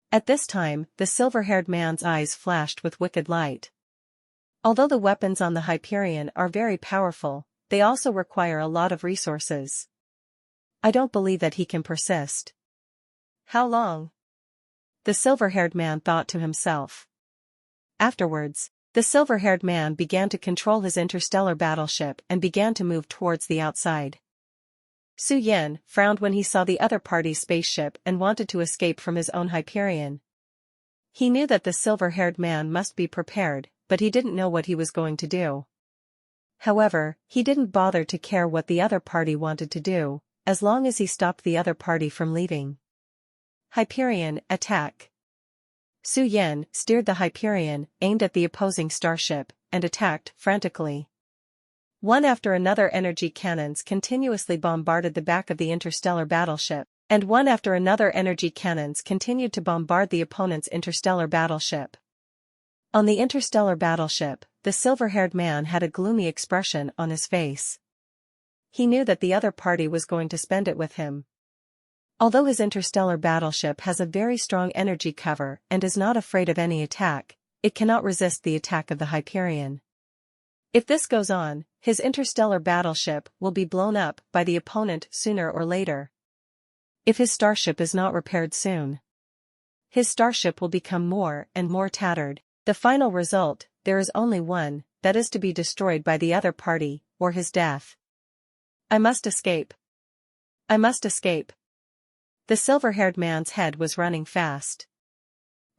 [SPEAKER 1] At this time, the silver-haired man's eyes flashed with wicked light. Although the weapons on the Hyperion are very powerful, they also require a lot of resources. I don't believe that he can persist. How long? The silver-haired man thought to himself. Afterwards, the silver-haired man began to control his interstellar battleship and began to move towards the outside. Su Yan frowned when he saw the other party's spaceship and wanted to escape from his own Hyperion. He knew that the silver-haired man must be prepared, but he didn't know what he was going to do. However, he didn't bother to care what the other party wanted to do, as long as he stopped the other party from leaving. Hyperion, attack. Su Yan steered the Hyperion, aimed at the opposing starship, and attacked frantically. One after another energy cannons continuously bombarded the back of the interstellar battleship, and one after another energy cannons continued to bombard the opponent's interstellar battleship. On the interstellar battleship, the silver-haired man had a gloomy expression on his face. He knew that the other party was going to spend it with him. Although his interstellar battleship has a very strong energy cover and is not afraid of any attack, it cannot resist the attack of the Hyperion. If this goes on, his interstellar battleship will be blown up by the opponent sooner or later. If his starship is not repaired soon, his starship will become more and more tattered. The final result, there is only one, that is to be destroyed by the other party, or his death. I must escape. I must escape. The silver-haired man's head was running fast.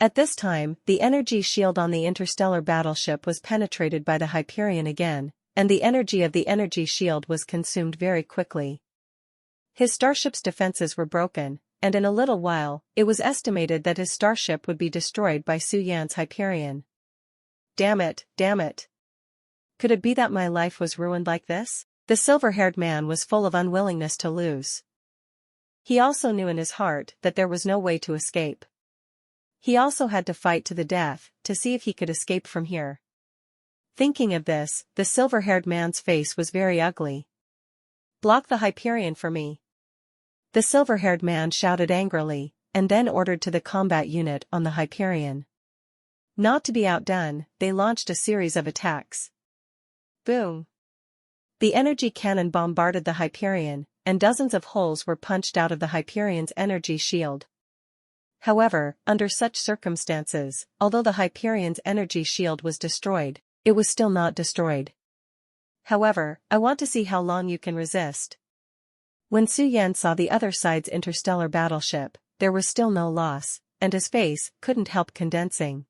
[SPEAKER 1] At this time, the energy shield on the interstellar battleship was penetrated by the Hyperion again, and the energy of the energy shield was consumed very quickly. His starship's defenses were broken, and in a little while, it was estimated that his starship would be destroyed by Su Yan's Hyperion. Damn it, damn it. Could it be that my life was ruined like this? The silver-haired man was full of unwillingness to lose. He also knew in his heart that there was no way to escape. He also had to fight to the death, to see if he could escape from here. Thinking of this, the silver-haired man's face was very ugly. Block the Hyperion for me. The silver-haired man shouted angrily, and then ordered to the combat unit on the Hyperion. Not to be outdone, they launched a series of attacks. Boom! The energy cannon bombarded the Hyperion, and dozens of holes were punched out of the Hyperion's energy shield. However, under such circumstances, although the Hyperion's energy shield was destroyed, it was still not destroyed. However, I want to see how long you can resist. When Su Yan saw the other side's interstellar battleship, there was still no loss, and his face couldn't help condensing.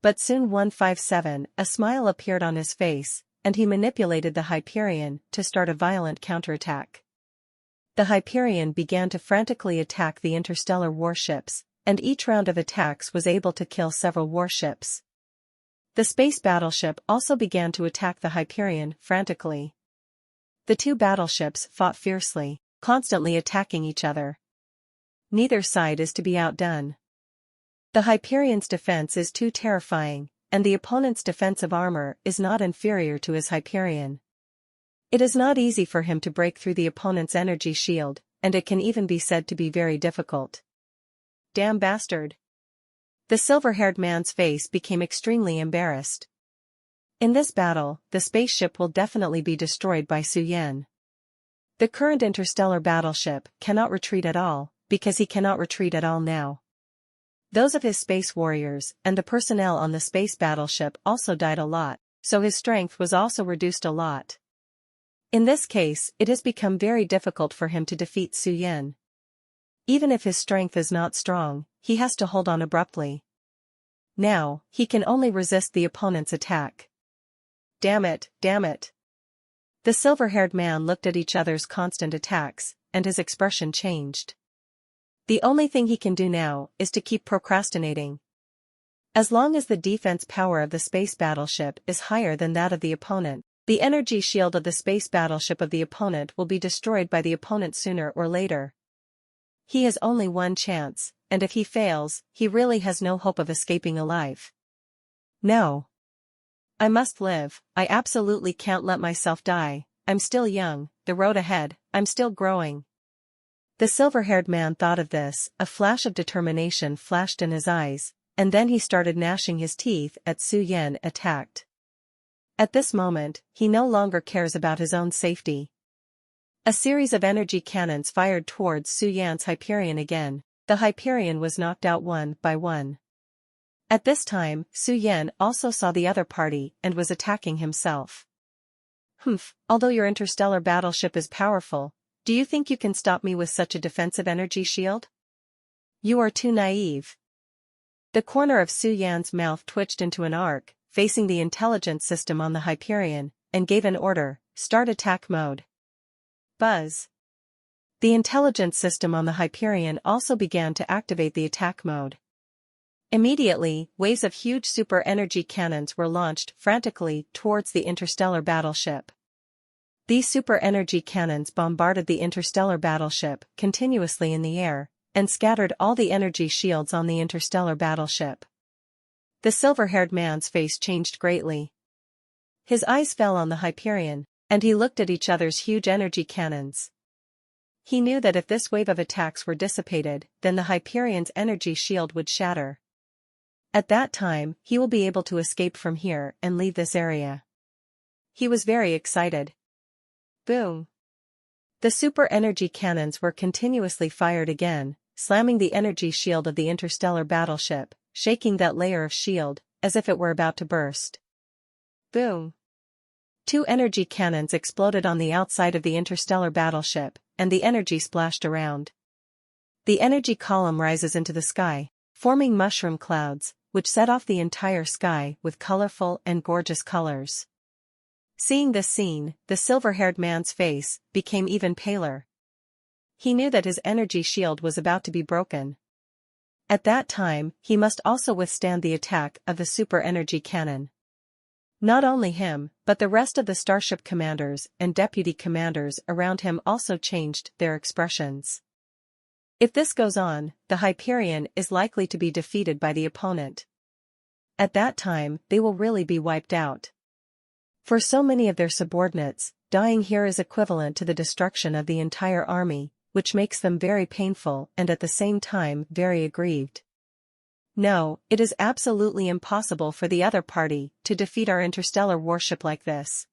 [SPEAKER 1] But soon 157, a smile appeared on his face, and he manipulated the Hyperion to start a violent counterattack. The Hyperion began to frantically attack the interstellar warships, and each round of attacks was able to kill several warships. The space battleship also began to attack the Hyperion frantically. The two battleships fought fiercely, constantly attacking each other. Neither side is to be outdone. The Hyperion's defense is too terrifying, and the opponent's defensive armor is not inferior to his Hyperion. It is not easy for him to break through the opponent's energy shield, and it can even be said to be very difficult. Damn bastard! The silver-haired man's face became extremely embarrassed. In this battle, the spaceship will definitely be destroyed by Su Yan. The current interstellar battleship cannot retreat at all, because he cannot retreat at all now. Those of his space warriors and the personnel on the space battleship also died a lot, so his strength was also reduced a lot. In this case, it has become very difficult for him to defeat Su Yan. Even if his strength is not strong, he has to hold on abruptly. Now, he can only resist the opponent's attack. Damn it, damn it. The silver-haired man looked at each other's constant attacks, and his expression changed. The only thing he can do now is to keep procrastinating. As long as the defense power of the space battleship is higher than that of the opponent, the energy shield of the space battleship of the opponent will be destroyed by the opponent sooner or later. He has only one chance, and if he fails, he really has no hope of escaping alive. No. I must live, I absolutely can't let myself die, I'm still young, the road ahead, I'm still growing. The silver-haired man thought of this, a flash of determination flashed in his eyes, and then he started gnashing his teeth at Su Yan attacked. At this moment, he no longer cares about his own safety. A series of energy cannons fired towards Su Yan's Hyperion again. The Hyperion was knocked out one by one. At this time, Su Yan also saw the other party and was attacking himself. Although your interstellar battleship is powerful, do you think you can stop me with such a defensive energy shield? You are too naive. The corner of Su Yan's mouth twitched into an arc, facing the intelligence system on the Hyperion, and gave an order, start attack mode. Buzz. The intelligence system on the Hyperion also began to activate the attack mode. Immediately, waves of huge super-energy cannons were launched frantically towards the interstellar battleship. These super-energy cannons bombarded the interstellar battleship continuously in the air, and scattered all the energy shields on the interstellar battleship. The silver-haired man's face changed greatly. His eyes fell on the Hyperion, and he looked at each other's huge energy cannons. He knew that if this wave of attacks were dissipated, then the Hyperion's energy shield would shatter. At that time, he will be able to escape from here and leave this area. He was very excited. Boom! The super-energy cannons were continuously fired again, slamming the energy shield of the interstellar battleship, shaking that layer of shield, as if it were about to burst. Boom! 2 energy cannons exploded on the outside of the interstellar battleship, and the energy splashed around. The energy column rises into the sky, forming mushroom clouds, which set off the entire sky with colorful and gorgeous colors. Seeing this scene, the silver-haired man's face became even paler. He knew that his energy shield was about to be broken. At that time, he must also withstand the attack of the super-energy cannon. Not only him, but the rest of the starship commanders and deputy commanders around him also changed their expressions. If this goes on, the Hyperion is likely to be defeated by the opponent. At that time, they will really be wiped out. For so many of their subordinates, dying here is equivalent to the destruction of the entire army, which makes them very painful and at the same time very aggrieved. No, it is absolutely impossible for the other party to defeat our interstellar warship like this.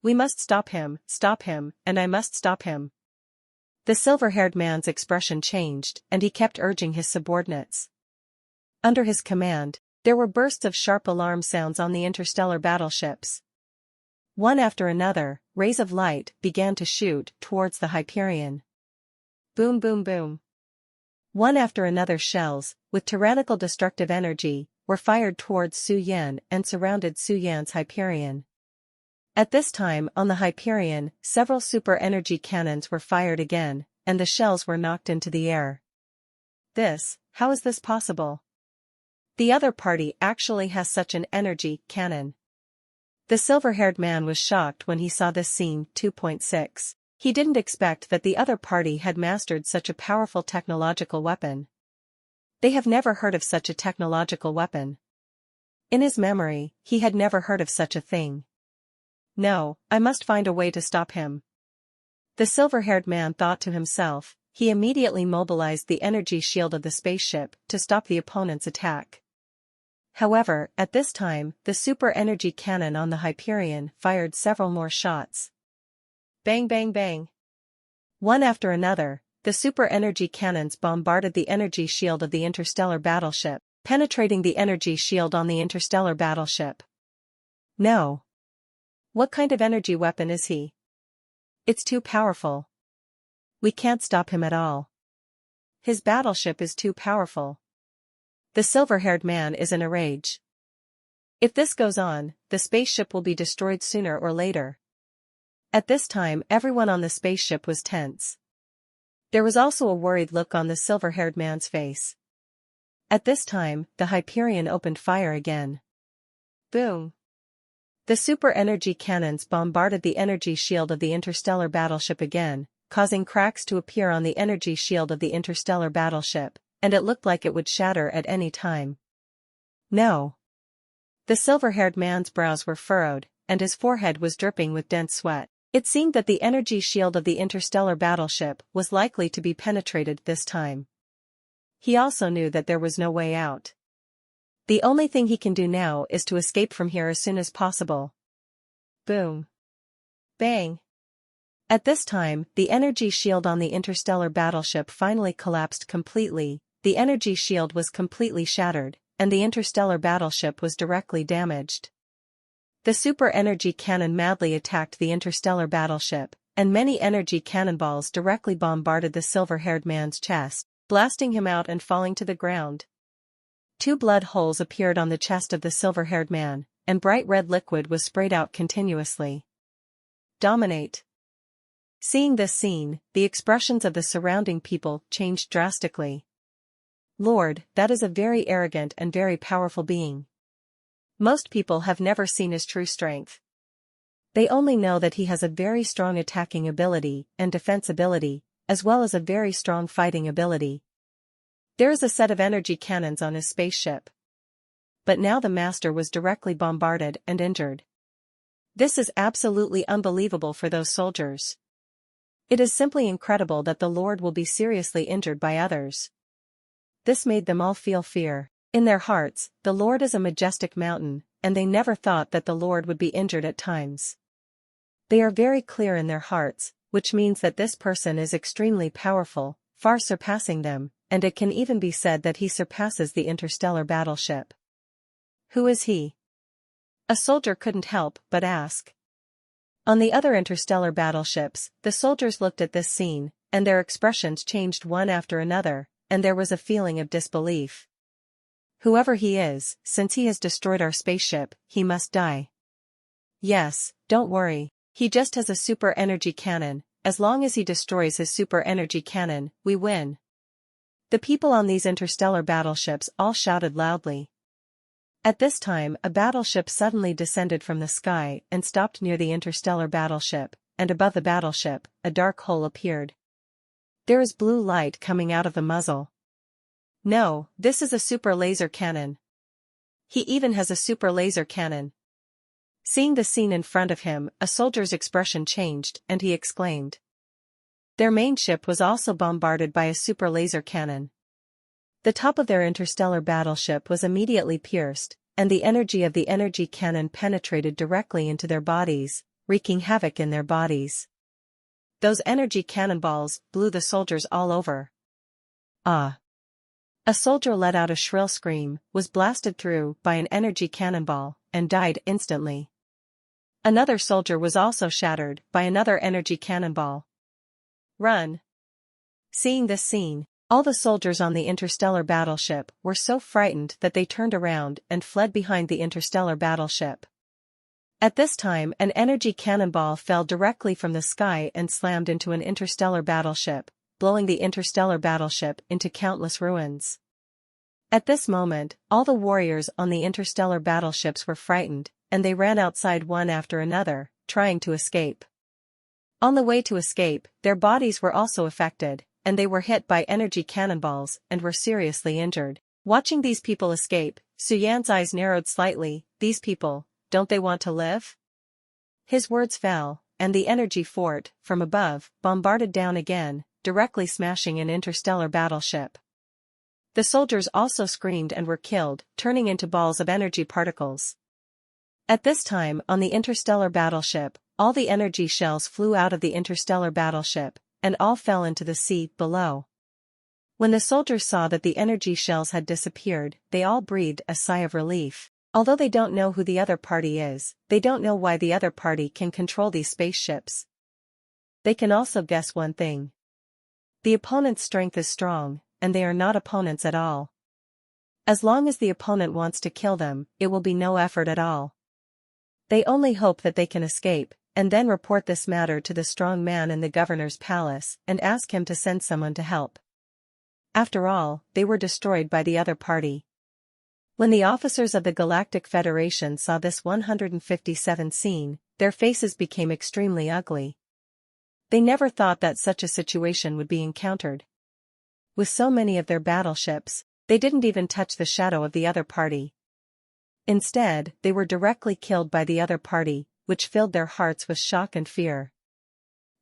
[SPEAKER 1] We must stop him, and I must stop him. The silver-haired man's expression changed, and he kept urging his subordinates. Under his command, there were bursts of sharp alarm sounds on the interstellar battleships. One after another, rays of light began to shoot towards the Hyperion. Boom boom boom. One after another shells, with tyrannical destructive energy, were fired towards Su Yan and surrounded Su Yan's Hyperion. At this time on the Hyperion, several super-energy cannons were fired again, and the shells were knocked into the air. How is this possible? The other party actually has such an energy cannon. The silver-haired man was shocked when he saw this scene. 2.6. He didn't expect that the other party had mastered such a powerful technological weapon. They have never heard of such a technological weapon. In his memory, he had never heard of such a thing. No, I must find a way to stop him. The silver-haired man thought to himself. He immediately mobilized the energy shield of the spaceship to stop the opponent's attack. However, at this time, the super-energy cannon on the Hyperion fired several more shots. Bang bang bang. One after another, the super-energy cannons bombarded the energy shield of the interstellar battleship, penetrating the energy shield on the interstellar battleship. No. What kind of energy weapon is he? It's too powerful. We can't stop him at all. His battleship is too powerful. The silver-haired man is in a rage. If this goes on, the spaceship will be destroyed sooner or later. At this time, everyone on the spaceship was tense. There was also a worried look on the silver-haired man's face. At this time, the Hyperion opened fire again. Boom! The super-energy cannons bombarded the energy shield of the interstellar battleship again, causing cracks to appear on the energy shield of the interstellar battleship, and it looked like it would shatter at any time. No. The silver-haired man's brows were furrowed, and his forehead was dripping with dense sweat. It seemed that the energy shield of the interstellar battleship was likely to be penetrated this time. He also knew that there was no way out. The only thing he can do now is to escape from here as soon as possible. Boom. Bang. At this time, the energy shield on the interstellar battleship finally collapsed completely. The energy shield was completely shattered, and the interstellar battleship was directly damaged. The super-energy cannon madly attacked the interstellar battleship, and many energy cannonballs directly bombarded the silver-haired man's chest, blasting him out and falling to the ground. 2 blood holes appeared on the chest of the silver-haired man, and bright red liquid was sprayed out continuously. Dominate. Seeing this scene, the expressions of the surrounding people changed drastically. Lord, that is a very arrogant and very powerful being. Most people have never seen his true strength. They only know that he has a very strong attacking ability and defense ability, as well as a very strong fighting ability. There is a set of energy cannons on his spaceship. But now the master was directly bombarded and injured. This is absolutely unbelievable for those soldiers. It is simply incredible that the Lord will be seriously injured by others. This made them all feel fear. In their hearts, the Lord is a majestic mountain, and they never thought that the Lord would be injured at times. They are very clear in their hearts, which means that this person is extremely powerful, far surpassing them, and it can even be said that he surpasses the interstellar battleship. Who is he? A soldier couldn't help but ask. On the other interstellar battleships, the soldiers looked at this scene, and their expressions changed one after another, and there was a feeling of disbelief. Whoever he is, since he has destroyed our spaceship, he must die. Yes, don't worry, he just has a super energy cannon. As long as he destroys his super energy cannon, we win. The people on these interstellar battleships all shouted loudly. At this time, a battleship suddenly descended from the sky and stopped near the interstellar battleship, and above the battleship, a dark hole appeared. There is blue light coming out of the muzzle. No, this is a super laser cannon. He even has a super laser cannon. Seeing the scene in front of him, a soldier's expression changed, and he exclaimed. Their main ship was also bombarded by a super laser cannon. The top of their interstellar battleship was immediately pierced, and the energy of the energy cannon penetrated directly into their bodies, wreaking havoc in their bodies. Those energy cannonballs blew the soldiers all over. Ah! A soldier let out a shrill scream, was blasted through by an energy cannonball, and died instantly. Another soldier was also shattered by another energy cannonball. Run! Seeing this scene, all the soldiers on the interstellar battleship were so frightened that they turned around and fled behind the interstellar battleship. At this time, an energy cannonball fell directly from the sky and slammed into an interstellar battleship, blowing the interstellar battleship into countless ruins. At this moment, all the warriors on the interstellar battleships were frightened, and they ran outside one after another, trying to escape. On the way to escape, their bodies were also affected, and they were hit by energy cannonballs and were seriously injured. Watching these people escape, Suyan's eyes narrowed slightly. These people, don't they want to live? His words fell, and the energy fort, from above, bombarded down again, directly smashing an interstellar battleship. The soldiers also screamed and were killed, turning into balls of energy particles. At this time, on the interstellar battleship, all the energy shells flew out of the interstellar battleship, and all fell into the sea below. When the soldiers saw that the energy shells had disappeared, they all breathed a sigh of relief. Although they don't know who the other party is, they don't know why the other party can control these spaceships. They can also guess one thing. The opponent's strength is strong, and they are not opponents at all. As long as the opponent wants to kill them, it will be no effort at all. They only hope that they can escape, and then report this matter to the strong man in the governor's palace and ask him to send someone to help. After all, they were destroyed by the other party. When the officers of the Galactic Federation saw this 157 scene, their faces became extremely ugly. They never thought that such a situation would be encountered. With so many of their battleships, they didn't even touch the shadow of the other party. Instead, they were directly killed by the other party, which filled their hearts with shock and fear.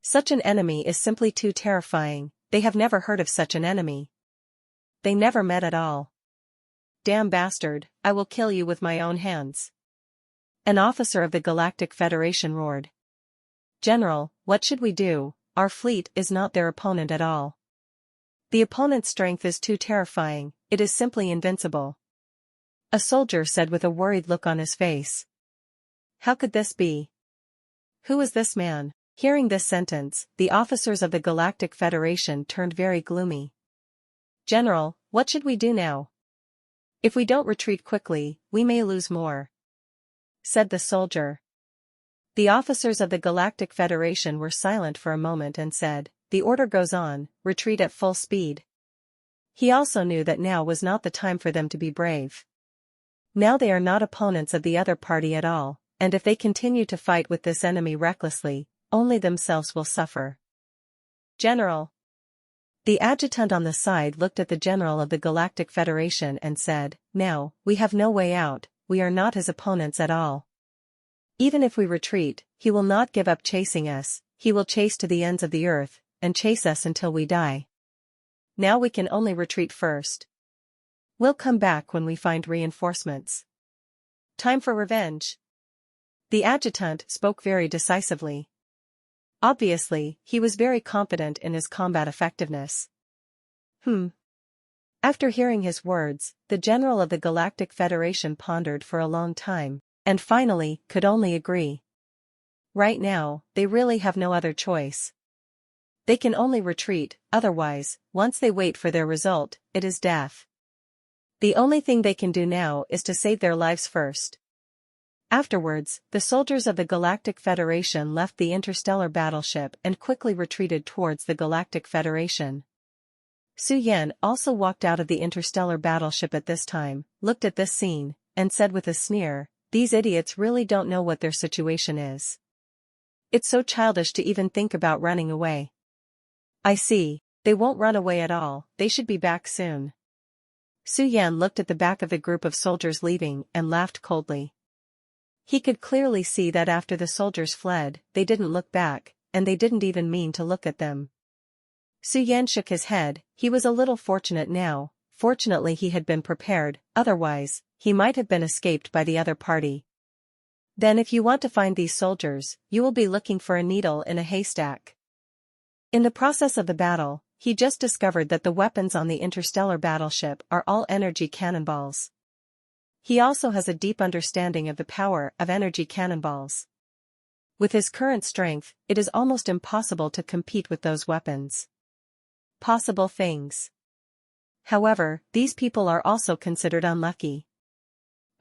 [SPEAKER 1] Such an enemy is simply too terrifying. They have never heard of such an enemy. They never met at all. Damn bastard, I will kill you with my own hands. An officer of the Galactic Federation roared. General, what should we do? Our fleet is not their opponent at all. The opponent's strength is too terrifying, it is simply invincible. A soldier said with a worried look on his face. How could this be? Who is this man? Hearing this sentence, the officers of the Galactic Federation turned very gloomy. General, what should we do now? If we don't retreat quickly, we may lose more," said the soldier. The officers of the Galactic Federation were silent for a moment and said, "The order goes on, retreat at full speed." He also knew that now was not the time for them to be brave. Now they are not opponents of the other party at all, and if they continue to fight with this enemy recklessly, only themselves will suffer. "General." The adjutant on the side looked at the general of the Galactic Federation and said, "Now, we have no way out, we are not his opponents at all. Even if we retreat, he will not give up chasing us, he will chase to the ends of the earth, and chase us until we die. Now we can only retreat first. We'll come back when we find reinforcements. Time for revenge." The adjutant spoke very decisively. Obviously, he was very confident in his combat effectiveness. After hearing his words, the general of the Galactic Federation pondered for a long time, and finally could only agree. Right now, they really have no other choice. They can only retreat, otherwise, once they wait for their result, it is death. The only thing they can do now is to save their lives first. Afterwards, the soldiers of the Galactic Federation left the interstellar battleship and quickly retreated towards the Galactic Federation. Su Yan also walked out of the interstellar battleship at this time, looked at this scene, and said with a sneer, "These idiots really don't know what their situation is. It's so childish to even think about running away. I see, they won't run away at all, they should be back soon." Su Yan looked at the back of the group of soldiers leaving and laughed coldly. He could clearly see that after the soldiers fled, they didn't look back, and they didn't even mean to look at them. Su Yan shook his head. He was a little fortunate now. Fortunately he had been prepared, otherwise, he might have been escaped by the other party. "Then if you want to find these soldiers, you will be looking for a needle in a haystack." In the process of the battle, he just discovered that the weapons on the interstellar battleship are all energy cannonballs. He also has a deep understanding of the power of energy cannonballs. With his current strength, it is almost impossible to compete with those weapons. Possible things. However, these people are also considered unlucky.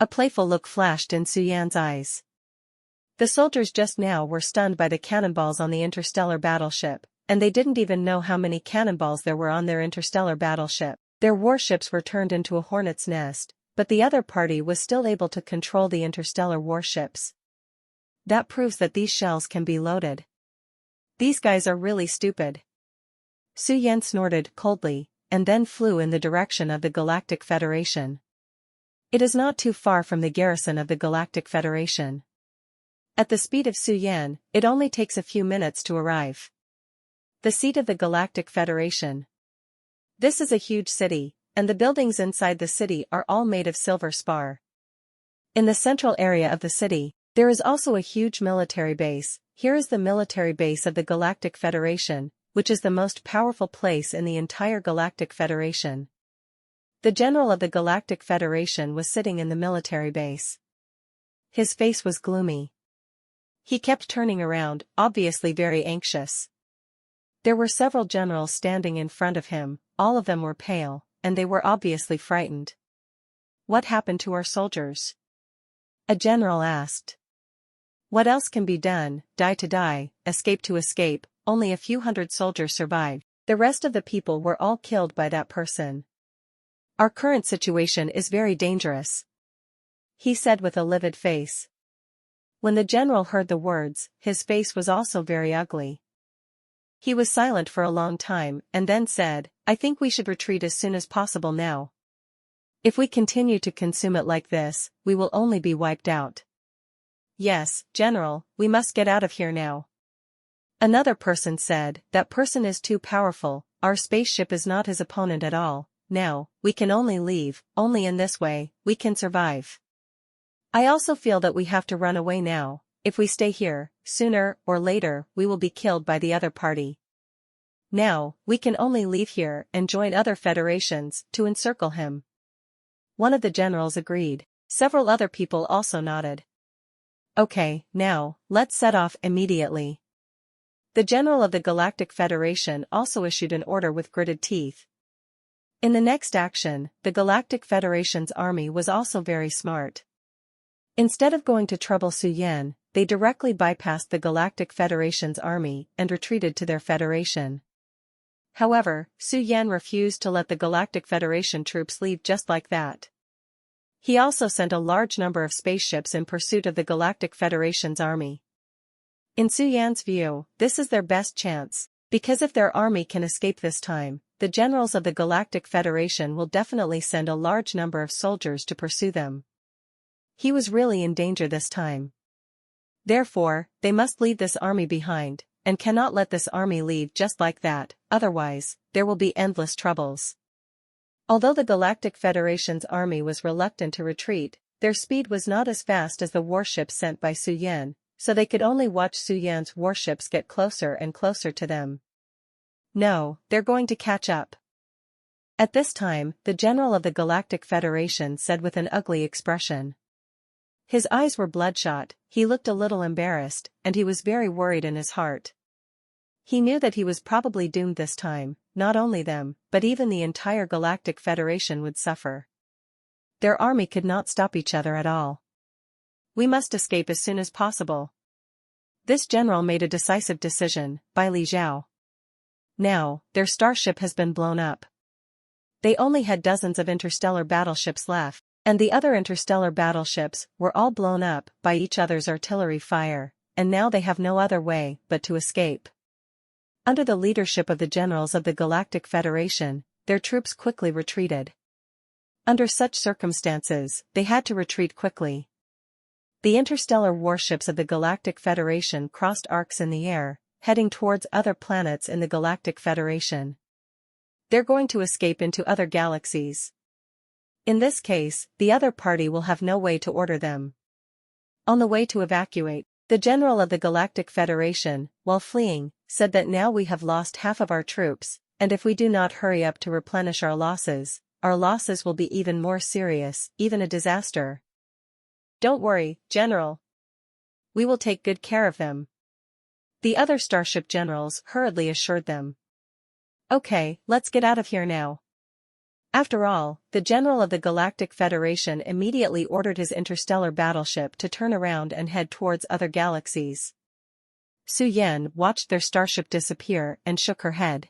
[SPEAKER 1] A playful look flashed in Su Yan's eyes. The soldiers just now were stunned by the cannonballs on the interstellar battleship, and they didn't even know how many cannonballs there were on their interstellar battleship. Their warships were turned into a hornet's nest, but the other party was still able to control the interstellar warships. That proves that these shells can be loaded. These guys are really stupid. Su Yan snorted coldly, and then flew in the direction of the Galactic Federation. It is not too far from the garrison of the Galactic Federation. At the speed of Su Yan, it only takes a few minutes to arrive. The seat of the Galactic Federation. This is a huge city, and the buildings inside the city are all made of silver spar. In the central area of the city, there is also a huge military base. Here is the military base of the Galactic Federation, which is the most powerful place in the entire Galactic Federation. The general of the Galactic Federation was sitting in the military base. His face was gloomy. He kept turning around, obviously very anxious. There were several generals standing in front of him, all of them were pale, and they were obviously frightened. "What happened to our soldiers?" a general asked. "What else can be done? Die to die, escape to escape, only a few hundred soldiers survived. The rest of the people were all killed by that person. Our current situation is very dangerous," he said with a livid face. When the general heard the words, his face was also very ugly. He was silent for a long time and then said, "I think we should retreat as soon as possible now. If we continue to consume it like this, we will only be wiped out." "Yes, General, we must get out of here now." Another person said, "That person is too powerful, our spaceship is not his opponent at all, now, we can only leave, only in this way, we can survive. I also feel that we have to run away now. If we stay here, sooner or later we will be killed by the other party. Now, we can only leave here and join other federations to encircle him." One of the generals agreed. Several other people also nodded. "Okay, now, let's set off immediately." The general of the Galactic Federation also issued an order with gritted teeth. In the next action, the Galactic Federation's army was also very smart. Instead of going to trouble Su Yan, they directly bypassed the Galactic Federation's army and retreated to their federation. However, Su Yan refused to let the Galactic Federation troops leave just like that. He also sent a large number of spaceships in pursuit of the Galactic Federation's army. In Su Yan's view, this is their best chance, because if their army can escape this time, the generals of the Galactic Federation will definitely send a large number of soldiers to pursue them. He was really in danger this time. Therefore, they must leave this army behind, and cannot let this army leave just like that, otherwise, there will be endless troubles. Although the Galactic Federation's army was reluctant to retreat, their speed was not as fast as the warships sent by Su Yan, so they could only watch Su Yan's warships get closer and closer to them. No, they're going to catch up. At this time, the general of the Galactic Federation said with an ugly expression. His eyes were bloodshot, he looked a little embarrassed, and he was very worried in his heart. He knew that he was probably doomed this time, not only them, but even the entire Galactic Federation would suffer. Their army could not stop each other at all. We must escape as soon as possible. This general made a decisive decision, by Li Zhao. Now, their starship has been blown up. They only had dozens of interstellar battleships left, and the other interstellar battleships were all blown up by each other's artillery fire, and now they have no other way but to escape. Under the leadership of the generals of the Galactic Federation, their troops quickly retreated. Under such circumstances, they had to retreat quickly. The interstellar warships of the Galactic Federation crossed arcs in the air, heading towards other planets in the Galactic Federation. They're going to escape into other galaxies. In this case, the other party will have no way to order them. On the way to evacuate, the general of the Galactic Federation, while fleeing, said that now we have lost half of our troops, and if we do not hurry up to replenish our losses will be even more serious, even a disaster. Don't worry, General. We will take good care of them. The other starship generals hurriedly assured them. Okay, let's get out of here now. After all, the general of the Galactic Federation immediately ordered his interstellar battleship to turn around and head towards other galaxies. Su Yan watched their starship disappear and shook her head.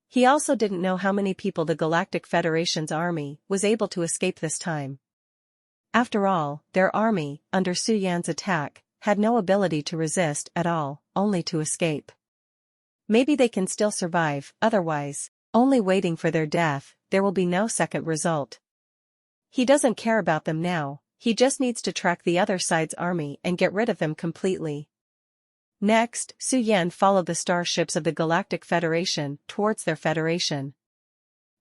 [SPEAKER 1] He also didn't know how many people the Galactic Federation's army was able to escape this time. After all, their army, under Su Yan's attack, had no ability to resist at all, only to escape. Maybe they can still survive, otherwise, only waiting for their death, there will be no second result. He doesn't care about them now, he just needs to track the other side's army and get rid of them completely. Next, Su Yan followed the starships of the Galactic Federation towards their federation.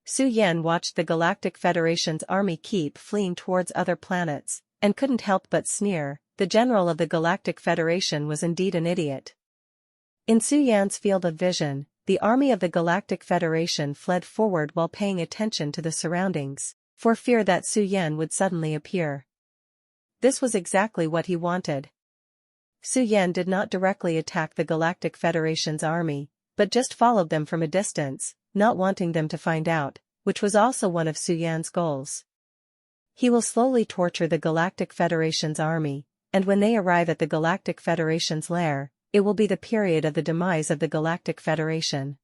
[SPEAKER 1] Su Yan watched the Galactic Federation's army keep fleeing towards other planets, and couldn't help but sneer. The general of the Galactic Federation was indeed an idiot. In Su Yan's field of vision, the army of the Galactic Federation fled forward while paying attention to the surroundings, for fear that Su Yan would suddenly appear. This was exactly what he wanted. Su Yan did not directly attack the Galactic Federation's army, but just followed them from a distance, not wanting them to find out, which was also one of Su Yan's goals. He will slowly torture the Galactic Federation's army, and when they arrive at the Galactic Federation's lair, it will be the period of the demise of the Galactic Federation.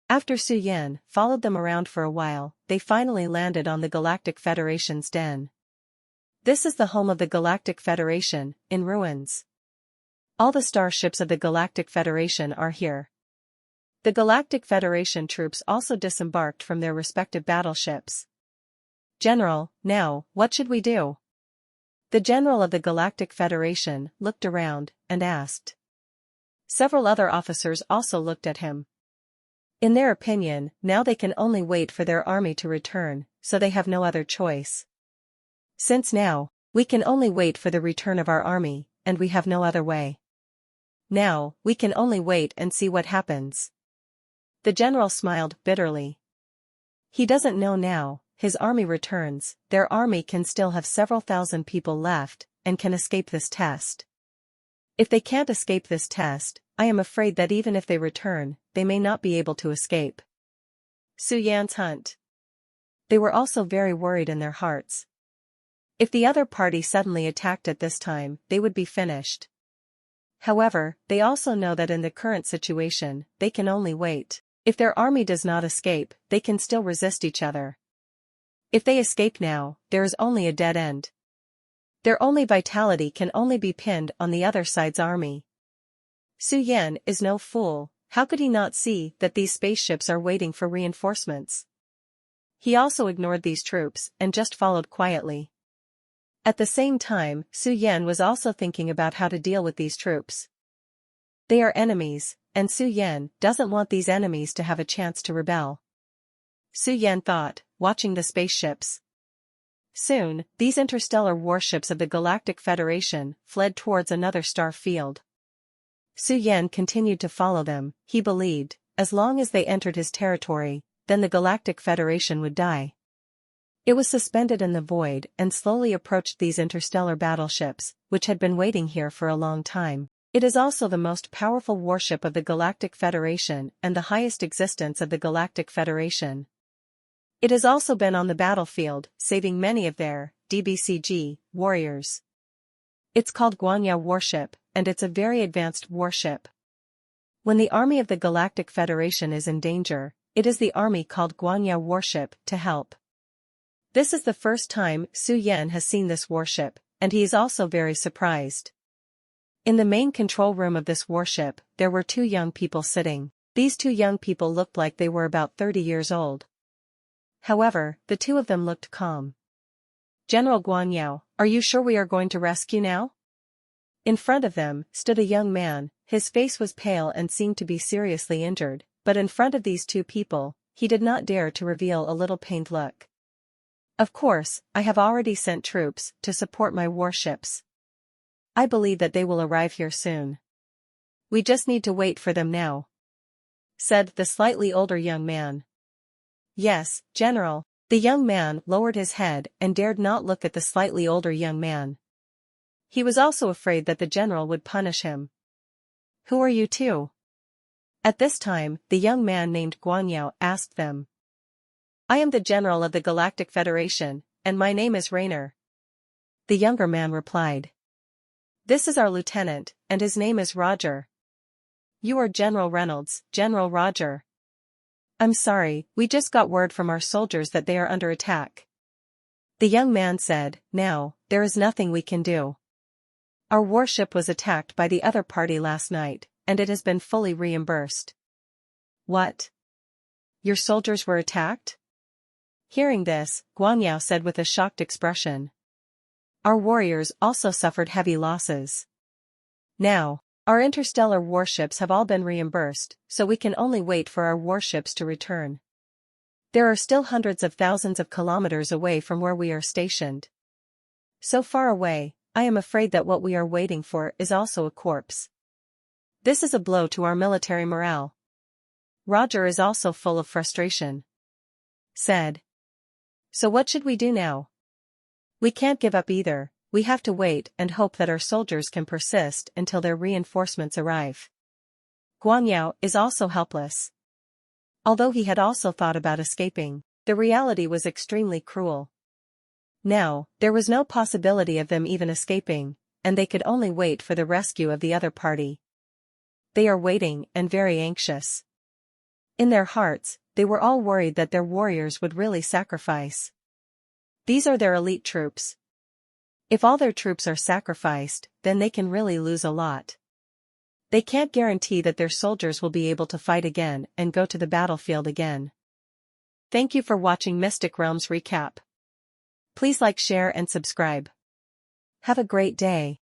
[SPEAKER 1] After Su Yan followed them around for a while, they finally landed on the Galactic Federation's den. This is the home of the Galactic Federation, in ruins. All the starships of the Galactic Federation are here. The Galactic Federation troops also disembarked from their respective battleships. General, now, what should we do? The general of the Galactic Federation looked around and asked. Several other officers also looked at him. In their opinion, now they can only wait for their army to return, so they have no other choice. Since now, we can only wait for the return of our army, and we have no other way. Now, we can only wait and see what happens. The general smiled bitterly. He doesn't know now. His army returns, their army can still have several thousand people left, and can escape this test. If they can't escape this test, I am afraid that even if they return, they may not be able to escape. Su Yan's hunt. they were also very worried in their hearts. If the other party suddenly attacked at this time, they would be finished. However, they also know that in the current situation, they can only wait. If their army does not escape, they can still resist each other. If they escape now, there is only a dead end. Their only vitality can only be pinned on the other side's army. Su Yan is no fool. How could he not see that these spaceships are waiting for reinforcements? He also ignored these troops and just followed quietly. At the same time, Su Yan was also thinking about how to deal with these troops. They are enemies, and Su Yan doesn't want these enemies to have a chance to rebel. Su Yan thought, watching the spaceships. Soon, these interstellar warships of the Galactic Federation fled towards another star field. Su Yan continued to follow them. He believed, as long as they entered his territory, then the Galactic Federation would die. It was suspended in the void and slowly approached these interstellar battleships, which had been waiting here for a long time. It is also the most powerful warship of the Galactic Federation and the highest existence of the Galactic Federation. It has also been on the battlefield, saving many of their DBCG warriors. It's called Guanya warship, and it's a very advanced warship. When the army of the Galactic Federation is in danger, it is the army called Guanya warship to help. This is the first time Su Yan has seen this warship, and he is also very surprised. In the main control room of this warship, there were two young people sitting. These two young people looked like they were about 30 years old. However, the two of them looked calm. General Guanyao, are you sure we are going to rescue now? In front of them stood a young man. His face was pale and seemed to be seriously injured, but in front of these two people, he did not dare to reveal a little pained look. Of course, I have already sent troops to support my warships. I believe that they will arrive here soon. We just need to wait for them now, said the slightly older young man. Yes, General. The young man lowered his head and dared not look at the slightly older young man. He was also afraid that the general would punish him. Who are you two? At this time, the young man named Guanyao asked them. I am the general of the Galactic Federation, and my name is Rainer. The younger man replied. This is our lieutenant, and his name is Roger. You are General Reynolds, General Roger. I'm sorry, we just got word from our soldiers that they are under attack. The young man said, now, there is nothing we can do. Our warship was attacked by the other party last night, and it has been fully reimbursed. What? Your soldiers were attacked? Hearing this, Guanyao said with a shocked expression. Our warriors also suffered heavy losses. Now, our interstellar warships have all been reimbursed, so we can only wait for our warships to return. There are still hundreds of thousands of kilometers away from where we are stationed. So far away, I am afraid that what we are waiting for is also a corpse. This is a blow to our military morale. Roger is also full of frustration. Said. So what should we do now? We can't give up either. We have to wait and hope that our soldiers can persist until their reinforcements arrive. Guanyao is also helpless. Although he had also thought about escaping, the reality was extremely cruel. Now, there was no possibility of them even escaping, and they could only wait for the rescue of the other party. They are waiting and very anxious. In their hearts, they were all worried that their warriors would really sacrifice. These are their elite troops. If all their troops are sacrificed, then they can really lose a lot. They can't guarantee that their soldiers will be able to fight again and go to the battlefield again. Thank you for watching Mystic Realms Recap. Please like, share and subscribe. Have a great day.